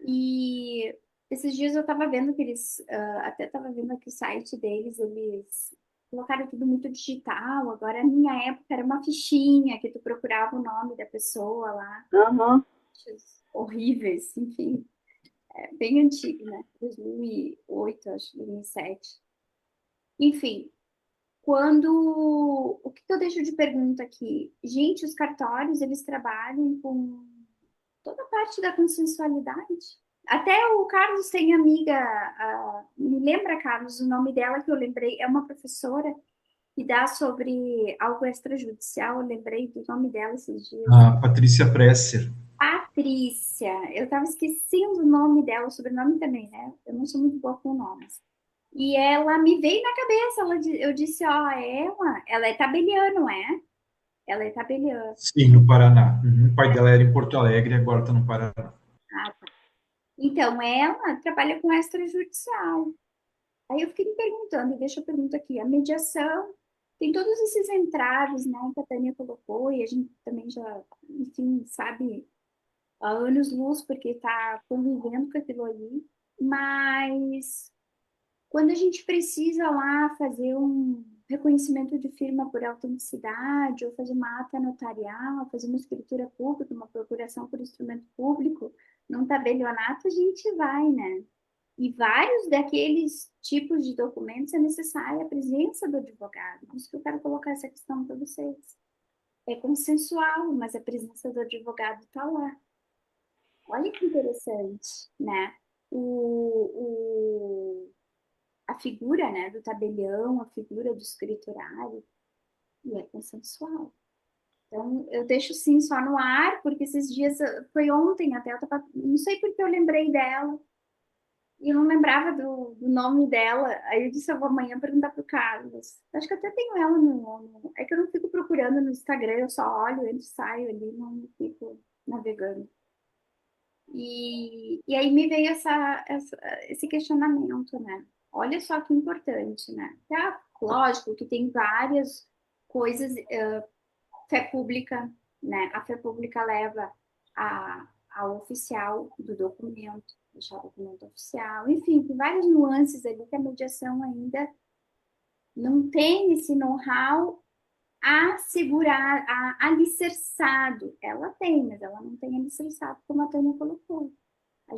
E esses dias eu estava vendo que eles, até estava vendo aqui o site deles, eles colocaram tudo muito digital. Agora, na minha época, era uma fichinha que tu procurava o nome da pessoa lá. Uhum. Horríveis, enfim. É bem antigo, né? 2008, acho, 2007. Enfim, o que eu deixo de pergunta aqui? Gente, os cartórios, eles trabalham com toda a parte da consensualidade. Até o Carlos tem amiga, me lembra, Carlos, o nome dela que eu lembrei, é uma professora que dá sobre algo extrajudicial, eu lembrei do nome dela esses dias. Patrícia Presser. Patrícia, eu estava esquecendo o nome dela, o sobrenome também, né? Eu não sou muito boa com nomes. E ela me veio na cabeça, eu disse, ela é tabeliano, é? Ela é tabeliana. Sim, no Paraná. O pai dela era em Porto Alegre e agora está no Paraná. Tá. Então, ela trabalha com extrajudicial. Aí eu fiquei me perguntando, e deixa eu perguntar aqui, a mediação tem todos esses entraves, né, que a Tânia colocou, e a gente também já, enfim, sabe, há anos-luz, porque está convivendo com aquilo ali, mas quando a gente precisa lá fazer um reconhecimento de firma por autenticidade, ou fazer uma ata notarial, fazer uma escritura pública, uma procuração por instrumento público, num tabelionato, a gente vai, né? E vários daqueles tipos de documentos é necessária a presença do advogado. Por isso que eu quero colocar essa questão para vocês. É consensual, mas a presença do advogado está lá. Olha que interessante, né? A figura, né, do tabelião, a figura do escriturário, e é consensual. Então, eu deixo sim só no ar, porque esses dias, foi ontem até, não sei porque eu lembrei dela, e eu não lembrava do nome dela. Aí eu disse, eu vou amanhã perguntar pro Carlos. Acho que até tenho ela no... É que eu não fico procurando no Instagram, eu só olho, entro, saio ali, não fico navegando. E aí me veio esse questionamento, né? Olha só que importante, né? Lógico que tem várias coisas, fé pública, né? A fé pública leva ao oficial do documento, deixar o documento oficial, enfim, tem várias nuances ali que a mediação ainda não tem esse know-how assegurar, alicerçado. Ela tem, mas ela não tem alicerçado, como a Tânia colocou.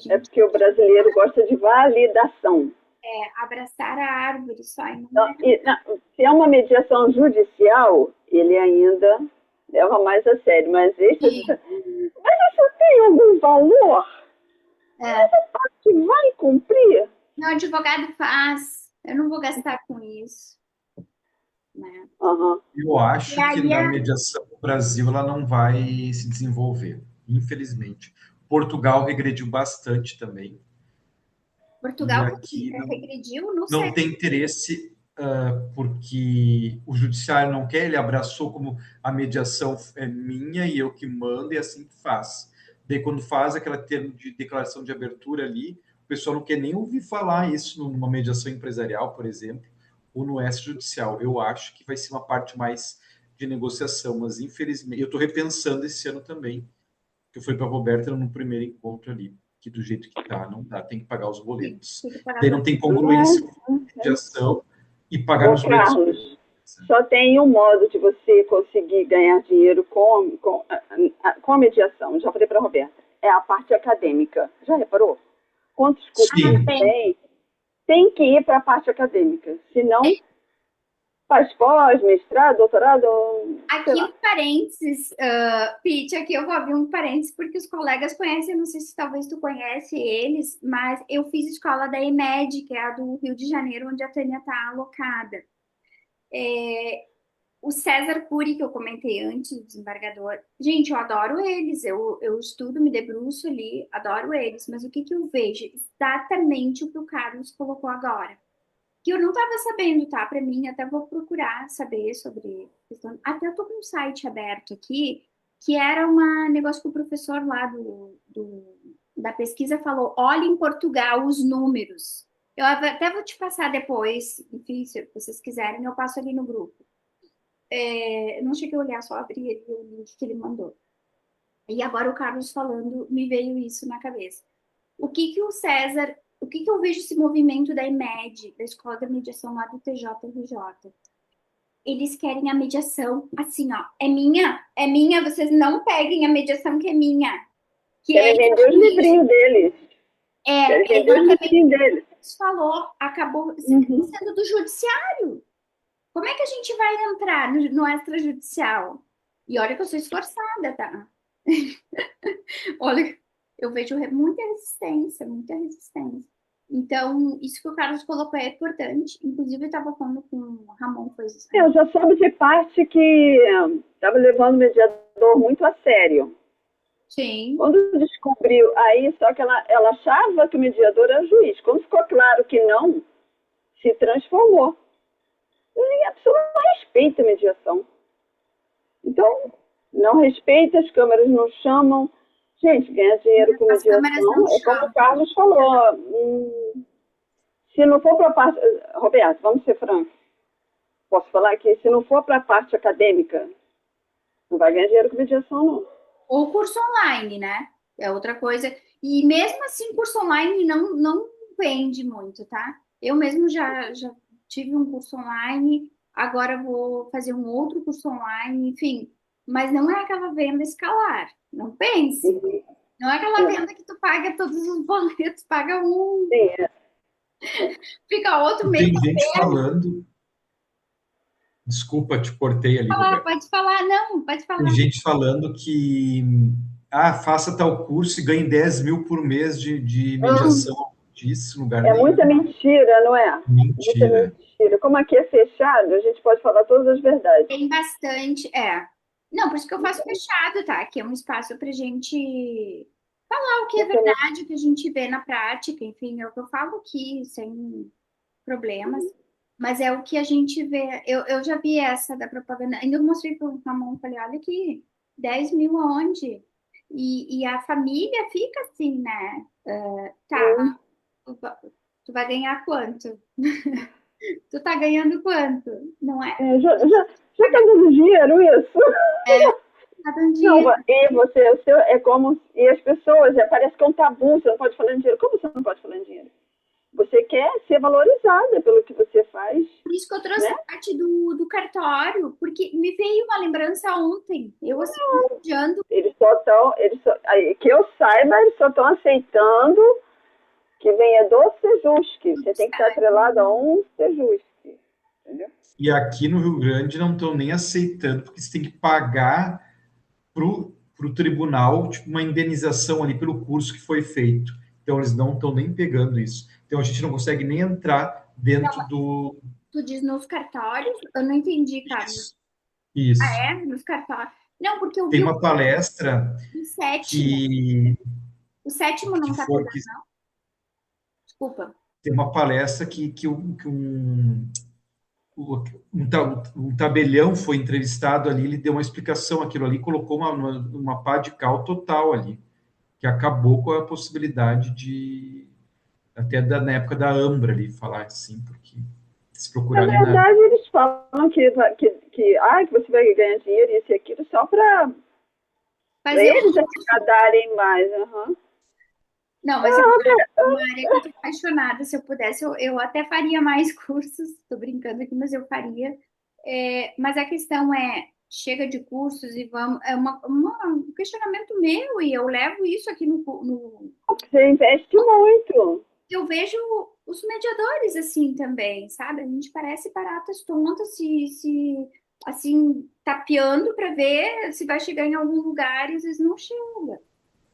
É porque o brasileiro gosta de validação. Abraçar a árvore só. Se é uma mediação judicial, ele ainda leva mais a sério. Mas mas isso tem algum valor? Essa parte vai cumprir? Não, o advogado faz. Eu não vou gastar com isso. Né? Eu acho que na mediação no Brasil ela não vai se desenvolver, infelizmente. Portugal regrediu bastante também. Portugal regrediu, não tem interesse, porque o judiciário não quer, ele abraçou como a mediação é minha e eu que mando, e assim que faz. Daí, quando faz aquele termo de declaração de abertura ali, o pessoal não quer nem ouvir falar isso numa mediação empresarial, por exemplo, ou no extrajudicial. Eu acho que vai ser uma parte mais de negociação, mas infelizmente, eu estou repensando esse ano também, que eu fui para a Roberta no primeiro encontro ali, que do jeito que está, não dá, tem que pagar os boletos. Daí não tem congruência com mediação e pagar os boletos. Carlos, só tem um modo de você conseguir ganhar dinheiro com a mediação. Já falei para a Roberta. É a parte acadêmica. Já reparou? Quantos cursos tem? Tem que ir para a parte acadêmica. Senão, Faz pós, mestrado, doutorado? Aqui um parênteses, Pete, aqui eu vou abrir um parênteses porque os colegas conhecem, não sei se talvez tu conhece eles, mas eu fiz escola da EMED, que é a do Rio de Janeiro, onde a Tânia está alocada. O César Cury, que eu comentei antes, o desembargador, gente, eu adoro eles, eu estudo, me debruço ali, adoro eles, mas o que eu vejo? Exatamente o que o Carlos colocou agora. Que eu não estava sabendo, tá? Para mim, até vou procurar saber sobre. Até eu tô com um site aberto aqui, que era um negócio que o professor lá da pesquisa falou: olha em Portugal os números. Eu até vou te passar depois, enfim, se vocês quiserem, eu passo ali no grupo. Não cheguei a olhar, só abri ali o link que ele mandou. E agora o Carlos falando, me veio isso na cabeça. O que eu vejo esse movimento da IMED, da Escola da Mediação lá do TJRJ? Eles querem a mediação assim, ó, é minha, vocês não peguem a mediação que é minha. Querem vender os livrinhos deles. Querem vender os livrinhos deles. Falou, acabou sendo do judiciário. Como é que a gente vai entrar no extrajudicial? E olha que eu sou esforçada, tá? Olha, eu vejo muita resistência, muita resistência. Então, isso que o Carlos colocou é importante. Inclusive, eu estava falando com o Ramon, coisa assim. Eu já soube de parte que estava levando o mediador muito a sério. Sim. Quando descobriu, aí só que ela achava que o mediador era juiz. Quando ficou claro que não, se transformou. E a pessoa não respeita a mediação. Então, não respeita, as câmeras não chamam. Gente, ganhar dinheiro com mediação é como o Carlos falou. Se não for para a parte... Roberto, vamos ser francos. Posso falar que se não for para a parte acadêmica, não vai ganhar dinheiro com mediação, não. Ou curso online, né? É outra coisa. E mesmo assim, curso online não vende muito, tá? Eu mesmo já tive um curso online, agora vou fazer um outro curso online, enfim. Mas não é aquela venda escalar. Não pense. Não é aquela venda que tu paga todos os boletos, paga um. Fica outro mês. Tem gente falando. Desculpa, te cortei ali. Pode falar, não, pode falar. Tem gente falando que faça tal curso e ganhe 10 mil por mês de mediação disso, lugar nenhum. Muita mentira, não é? Mentira. Muita mentira. Como aqui é fechado, a gente pode falar todas as verdades. Tem bastante, Não, por isso que eu faço fechado, tá? Que é um espaço pra gente falar o que é verdade, o que a gente vê na prática, enfim, é o que eu falo aqui, sem problemas. Mas é o que a gente vê. Eu já vi essa da propaganda. Ainda mostrei para o Ramon, falei, olha aqui, 10 mil aonde? E a família fica assim, né? Tá, tu vai ganhar quanto? Tu tá ganhando quanto? Não é? Já tá dando dinheiro isso? Tá dando dinheiro. Não, e você é como... E as pessoas, parece que é um tabu, você não pode falar em dinheiro. Como você não pode falar em dinheiro? Você quer ser valorizada pelo que você faz. Por isso que eu trouxe a parte do cartório, porque me veio uma lembrança ontem. Eu assim, estudiando. Eles só estão, que eu saiba, eles só estão aceitando que venha do Sejusc. Você tem que estar atrelado a um Sejusc. Entendeu? E aqui no Rio Grande não estão nem aceitando, porque você tem que pagar para o tribunal tipo, uma indenização ali pelo curso que foi feito. Então, eles não estão nem pegando isso. Então, a gente não consegue nem entrar dentro do... Tu diz nos cartórios? Eu não entendi, cara. Isso. Ah, é? Nos cartórios. Não, porque eu vi... Tem uma palestra que... O sétimo não está pegando, não? Desculpa. Tem uma palestra que um tabelião foi entrevistado ali, ele deu uma explicação aquilo ali, colocou uma pá de cal total ali, que acabou com a possibilidade de, até na época da Ambra ali, falar assim, porque se procurar... Na verdade, eles falam que você vai ganhar dinheiro, isso e aquilo, só para eles arregadarem mais. Não, mas é uma área que eu tô apaixonada. Se eu pudesse, eu até faria mais cursos. Estou brincando aqui, mas eu faria. Mas a questão chega de cursos e vamos... É um questionamento meu e eu levo isso aqui no... Você investe muito. Eu vejo os mediadores, assim, também, sabe? A gente parece baratas tontas assim, tapeando para ver se vai chegar em algum lugar e às vezes não chega,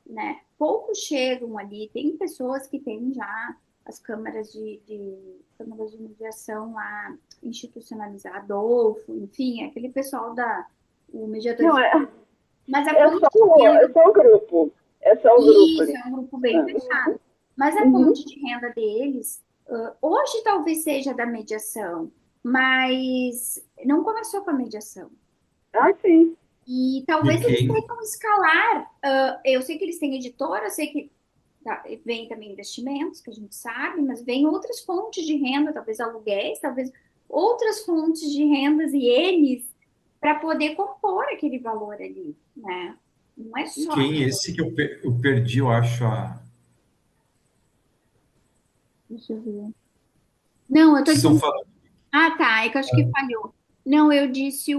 né? Poucos chegam ali. Tem pessoas que têm já as câmaras de mediação lá institucionalizadas, Adolfo, enfim, aquele pessoal o mediador. Não, Mas a é fonte só, de renda, é só o grupo. É só o grupo isso, ali. é um grupo bem fechado. Mas a Uhum. fonte de renda deles, hoje talvez seja da mediação, mas não começou com a mediação. Ah, sim. E talvez De eles quem? tenham escalar. Eu sei que eles têm editora, eu sei que vem também investimentos, que a gente sabe, mas vem outras fontes de renda, talvez aluguéis, talvez outras fontes de rendas e eles para poder compor aquele valor ali, né? Não é só. Quem esse que eu perdi, eu acho, Deixa eu ver. Não, eu tô Vocês estão dizendo. falando. Ah, tá, é que eu acho que falhou. Não, eu disse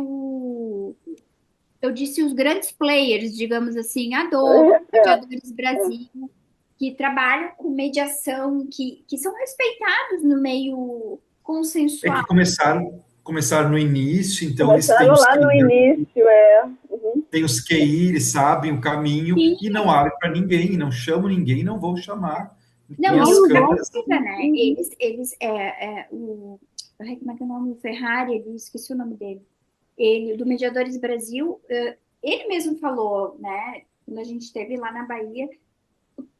os grandes players, digamos assim, Adobe, Mediadores Brasil, que trabalham com mediação, que são respeitados no meio É consensual. que começaram no início, então eles têm Começaram os lá no QI, início, Uhum. têm os QI, eles sabem o caminho Sim. e não abrem para ninguém, não chamam ninguém, não vão chamar. Não, E e as outra câmeras. coisa, né? Como é que é o nome? O Ferrari, ele, esqueci o nome dele. Ele, do Mediadores Brasil, ele mesmo falou, né? Quando a gente esteve lá na Bahia,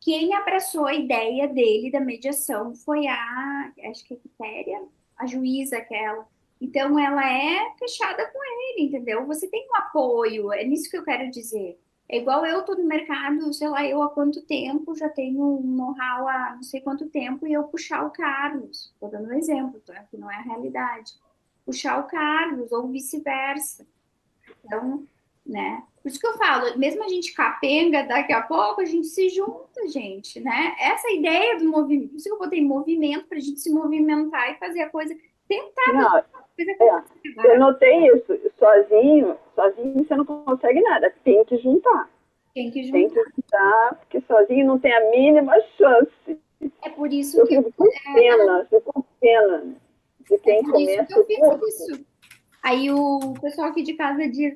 quem abraçou a ideia dele da mediação foi acho que é a Quitéria, a juíza aquela. Então, ela é fechada com ele, entendeu? Você tem um apoio, é nisso que eu quero dizer. É igual eu tô no mercado, sei lá, eu há quanto tempo, já tenho um know-how há não sei quanto tempo, e eu puxar o Carlos. Estou dando um exemplo, tá? Que não é a realidade. Puxar o Carlos, ou vice-versa. Então, né? Por isso que eu falo, mesmo a gente capenga, daqui a pouco a gente se junta, gente, né? Essa ideia do movimento, por isso que eu botei movimento para a gente se movimentar e fazer a coisa, tentar fazer Não, a coisa acontecer. eu notei isso. Sozinho você não consegue nada. Tem que juntar. Tem que Tem juntar. que juntar, porque sozinho não tem a mínima chance. É por isso Eu que fico com pena de quem por isso que começa eu o fiz curso. isso. Aí o pessoal aqui de casa diz,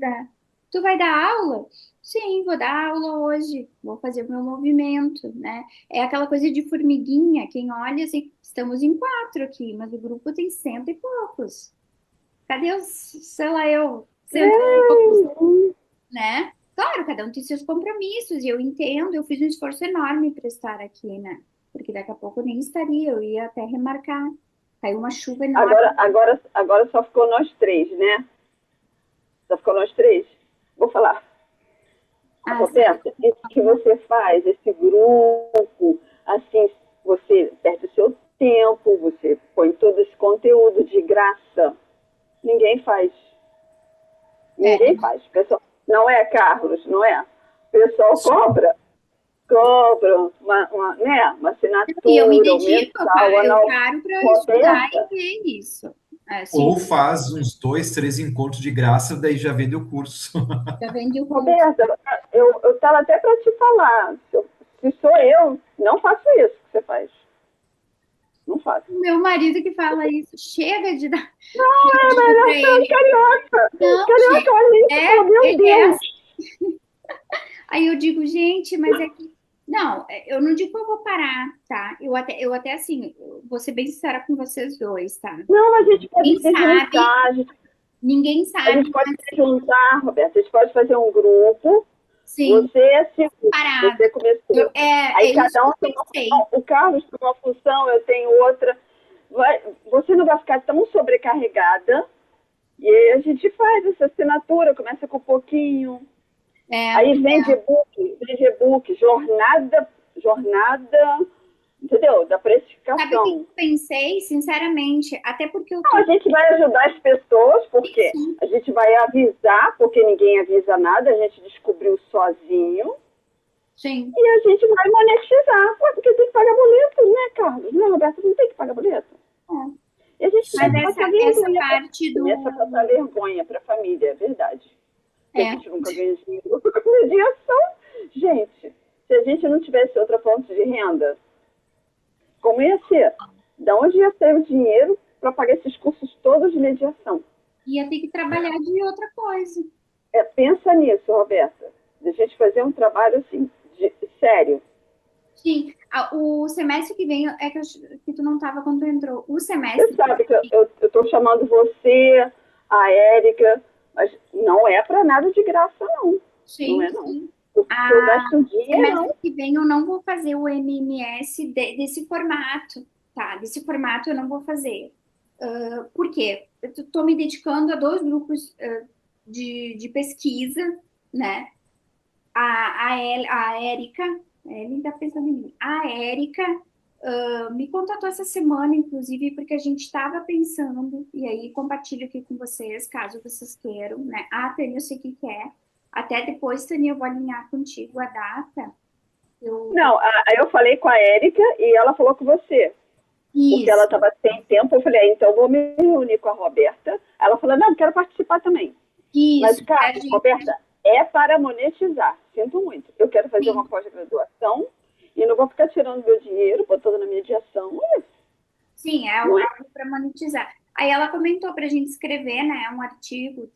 tu vai dar aula? Sim, vou dar aula hoje, vou fazer o meu movimento, né? É aquela coisa de formiguinha, quem olha assim, estamos em 4 aqui, mas o grupo tem 100 e poucos. Cadê os, sei lá, 100 e poucos, né? Claro, cada um tem seus compromissos, e eu entendo, eu fiz um esforço enorme para estar aqui, né? Porque daqui a pouco eu nem estaria, eu ia até remarcar. Caiu uma chuva enorme. Agora só ficou nós três, né? Só ficou nós três. Vou falar. Roberta, isso que você faz, esse grupo, assim, você perde o seu tempo, você põe todo esse conteúdo de graça. Ninguém faz. Ninguém faz. Pessoal, não é, Carlos? Não é? O pessoal cobra uma assinatura, E eu me dedico, mensal, eu paro para estudar e ver isso. Assim, Ou faz uns 2, 3 encontros de graça, daí já vende o curso. já vendi o curso. Roberta, eu estava até para te falar. Se sou eu, não faço isso que você faz. Não faço. Meu marido que fala isso, chega de dar. Não, mas eu sou carioca. Não, Carioca, olha isso, meu Deus. Aí eu digo, gente, mas é que. Não, eu não digo que eu vou parar, tá? Eu até assim, vou ser bem sincera com vocês dois, tá? Não, a gente pode Ninguém se juntar. Ninguém A sabe. gente pode se juntar, Roberta. A gente pode fazer um grupo. Sim. Você é segundo. Parado. Você começou. Aí cada um tem uma função. O Carlos tem uma função, eu tenho outra. Você não vai ficar tão sobrecarregada. E aí a gente faz essa assinatura, começa com um pouquinho. Aí vende e-book, jornada, entendeu? Da precificação. Sabe o que eu pensei, sinceramente? Até porque a gente vai ajudar as pessoas, porque a gente vai avisar, porque ninguém avisa nada, a gente descobriu sozinho. Sim. E a gente vai monetizar, porque tem que pagar boleto, né, Carlos? Não, Roberto, não tem que pagar boleto. E a gente Mas essa parte do... Começa a passar vergonha para a família, é verdade. A gente nunca ganha dinheiro com mediação. Gente, se a gente não tivesse outra fonte de renda, como ia ser? De onde ia sair o dinheiro para pagar esses cursos todos de mediação? Ia ter que trabalhar de outra coisa. Pensa nisso, Roberta. De a gente fazer um trabalho assim, sério. Sim, o semestre que vem é que tu não estava quando tu entrou. O semestre. Você sabe que eu estou chamando você, a Érica, mas não é para nada de graça, não. Sim, não é, não. sim. Porque eu gasto um dia, semestre não. que vem eu não vou fazer o MMS desse formato, tá? Desse formato eu não vou fazer. Por quê? Eu estou me dedicando a 2 grupos de pesquisa, né? A Érica, ele tá pensando em mim. A Érica me contatou essa semana, inclusive, porque a gente estava pensando, e aí compartilho aqui com vocês, caso vocês queiram, né? Tânia, eu sei que quer. Até depois, Tânia, eu vou alinhar contigo a data. Não, aí eu falei com a Érica e ela falou com você. Isso. Porque ela estava sem tempo, eu falei, então vou me reunir com a Roberta. Ela falou, não, quero participar também. Isso. Mas, cara, Roberta, é para monetizar. Sinto muito. Eu quero fazer uma pós-graduação e não vou ficar tirando meu dinheiro, botando na mediação. Sim, é algo para monetizar. Aí ela comentou para a gente escrever, né, um artigo,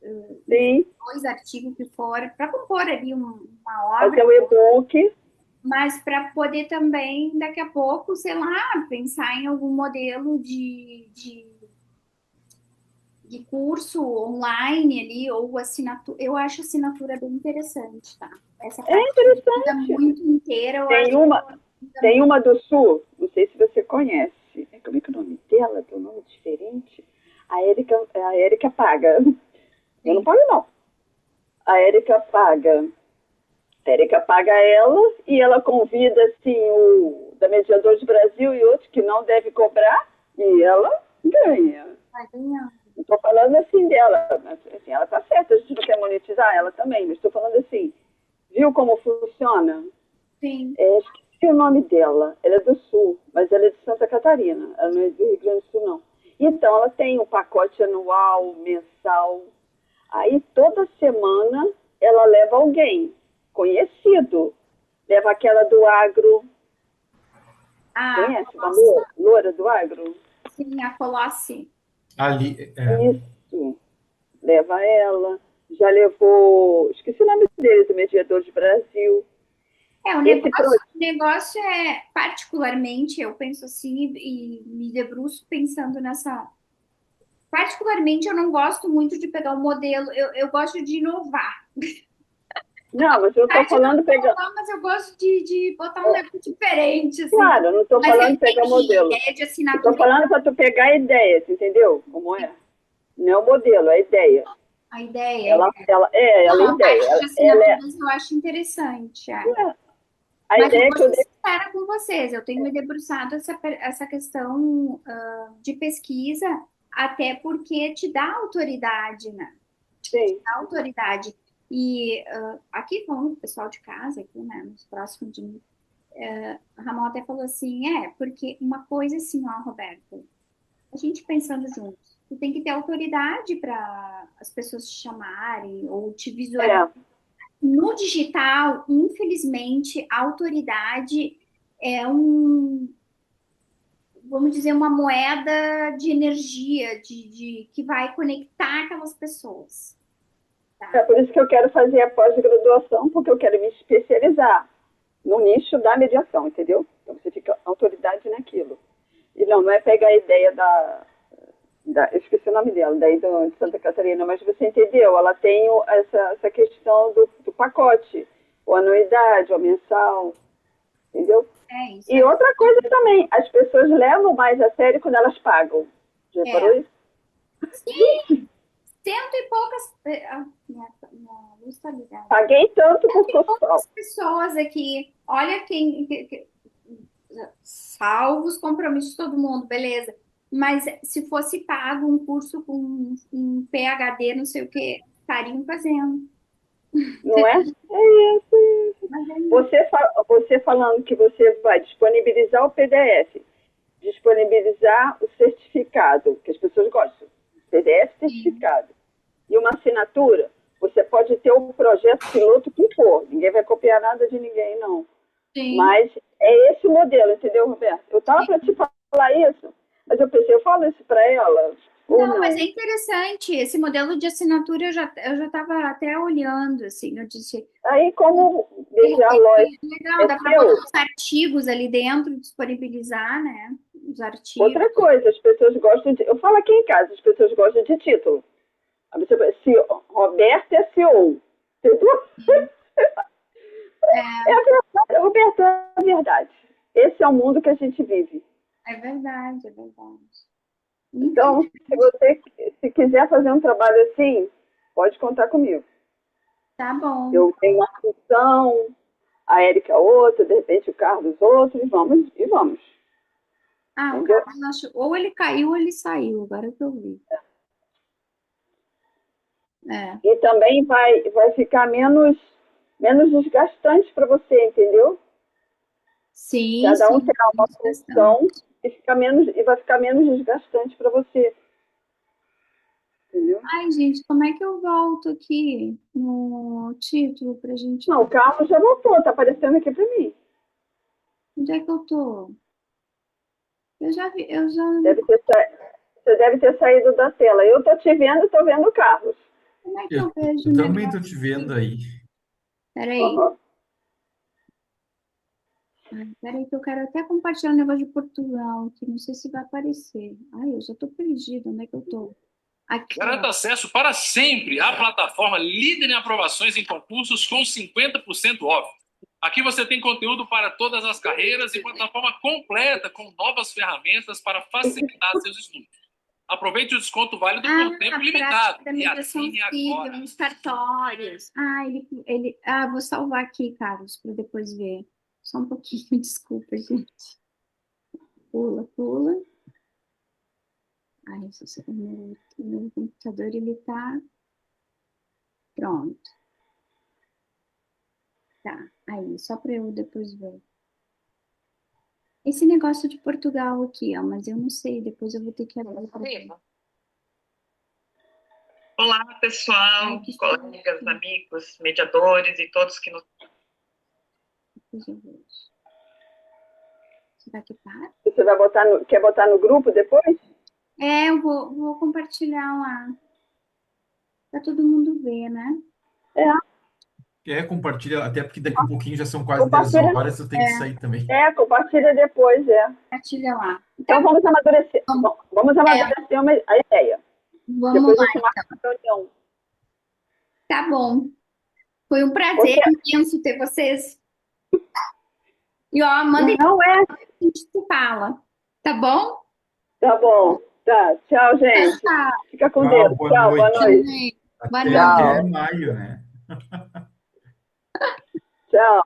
Sim. 2 artigos que for, para compor ali uma obra. Fazer o e-book. Mas para poder também, daqui a pouco, sei lá, pensar em algum modelo de curso online ali, ou assinatura. Eu acho assinatura bem interessante, tá? Essa parte interessante. Muito inteira. Tem uma do Sul, não sei se você conhece. Como é que é o nome dela? Tem um nome diferente. A Érica paga. Sim. Eu não pago, não. A Érica paga. A Érica paga ela e ela convida, assim, o da Mediadores Brasil e outros que não deve cobrar e ela ganha. Vai ganhar. Não estou falando assim dela, mas, assim, ela está certa, a gente não quer monetizar ela também, mas estou falando assim, viu como funciona? Sim. Esqueci o nome dela, ela é do Sul, mas ela é de Santa Catarina, ela não é do Rio Grande do Sul, não. Então, ela tem um pacote anual, mensal, aí toda semana ela leva alguém conhecido, leva aquela do agro, conhece uma loura do agro? Sim, a Colossi. Ali, Isso, leva ela, já levou, esqueci o nome dele, do Mediador de Brasil. O negócio é, particularmente, eu penso assim, e me debruço pensando nessa... Particularmente, eu não gosto muito de pegar um modelo, eu gosto de inovar. Não, mas eu estou falando pegar... Mas eu gosto de botar um negócio diferente, assim. Claro, eu não estou falando de pegar modelo. Estou falando para tu pegar a ideia, entendeu? Como é? Não é o modelo, é a ideia. A ideia. Ela é a ideia. Eu acho interessante. A ideia é que eu sincera com vocês. Eu tenho me debruçado essa questão de pesquisa, até porque te dá autoridade, né? Sim. Te dá autoridade. E aqui falando com o pessoal de casa, aqui, né, nos próximos de mim, a Ramon até falou assim, porque uma coisa assim, ó, Roberto, a gente pensando juntos, tu tem que ter autoridade para as pessoas te chamarem ou te visualizarem. No digital, infelizmente, a autoridade é vamos dizer, uma moeda de energia que vai conectar aquelas pessoas. Tá? É por isso que eu quero fazer a pós-graduação, porque eu quero me especializar no nicho da mediação, entendeu? Então você fica autoridade naquilo. E não é pegar a ideia eu esqueci o nome dela, daí de Santa Catarina, mas você entendeu, ela tem essa questão do pacote, ou anuidade, ou mensal, entendeu? Isso. E outra coisa também, as pessoas levam mais a sério quando elas pagam. Já reparou isso? Sim! 100 e poucas... Minha luz tá ligada. Paguei tanto por pessoal. Pessoas aqui, olha salvo os compromissos de todo mundo, beleza. Mas se fosse pago um curso com um PhD, não sei o que, estariam fazendo. Não é? É isso. Você falando que você vai disponibilizar o PDF, disponibilizar o certificado, que as pessoas gostam, PDF certificado, e uma assinatura, você pode ter um projeto piloto que for, ninguém vai copiar nada de ninguém, não. Sim. Mas é esse o modelo, entendeu, Roberto? Eu estava para te falar isso, Mas eu pensei, eu falo isso para ela ou Não, não? mas é interessante. Esse modelo de assinatura eu já estava até olhando, assim, eu disse, Aí, como de BGA repente, Law legal, é dá para botar seu, os artigos ali dentro, disponibilizar, né? Os artigos. outra coisa, as pessoas gostam de... Eu falo aqui em casa, as pessoas gostam de título. A pessoa fala, Roberto é CEO. Entendeu? É a verdade, Roberto, é a verdade. Esse é o mundo que a gente vive. É verdade, é verdade. Então, se você se quiser fazer um trabalho assim, pode contar comigo. Tá bom. Eu tenho uma função, a Érica outra, de repente o Carlos outra, e vamos, e vamos. Ah, o Entendeu? Carlos achou, ou ele caiu ou ele saiu, agora que eu vi. É. E também vai ficar menos desgastante para você, entendeu? Sim, Cada um sim, terá uma questão. função e vai ficar menos desgastante para você. Entendeu? Ai, gente, como é que eu volto aqui no título pra gente Não, ver? o Carlos já voltou, tá aparecendo aqui para mim. Onde é que eu tô? Eu já vi, eu já. Você deve ter saído da tela. Eu tô te vendo, tô vendo o Carlos. Como é que Eu, eu vejo eu o também estou negócio te vendo aqui? aí. Peraí. Uhum. Ai, peraí, que eu quero até compartilhar um negócio de Portugal, que não sei se vai aparecer. Ai, eu já tô perdida. Onde é que eu tô? Aqui, Garanta ó. acesso para sempre à plataforma líder em aprovações em concursos com 50% off. Aqui você tem conteúdo para todas as carreiras e plataforma completa com novas ferramentas para facilitar seus estudos. Aproveite o desconto válido por tempo limitado Prática da e mediação assine civil agora. nos cartórios. Vou salvar aqui, Carlos, para depois ver. Só um pouquinho, desculpa, gente. Pula, pula. Ai, o meu computador, ele tá pronto. Tá, aí, só para eu depois ver. Esse negócio de Portugal aqui, ó, mas eu não sei, depois eu vou ter que abrir para ver. Olá, pessoal, colegas, amigos, mediadores e todos que nos... Depois eu vejo. Será que para? Você vai quer botar no grupo depois? É, eu vou compartilhar lá. Para todo mundo ver, né? Compartilha, até porque daqui a pouquinho já são quase 10 Compartilha. horas, eu tenho que sair também. Compartilha depois, Compartilha lá. Então vamos amadurecer. Vamos amadurecer a ideia. Vamos Depois lá, a gente marca uma reunião. tá bom. Foi um prazer imenso ter vocês. E ó, mandem Não é? a gente se fala, tá bom? Tá bom. Tá. Tchau, gente. Tchau. Fica com Tchau, Deus. boa Tchau, boa noite. noite. Boa Até noite. maio, né? Tchau.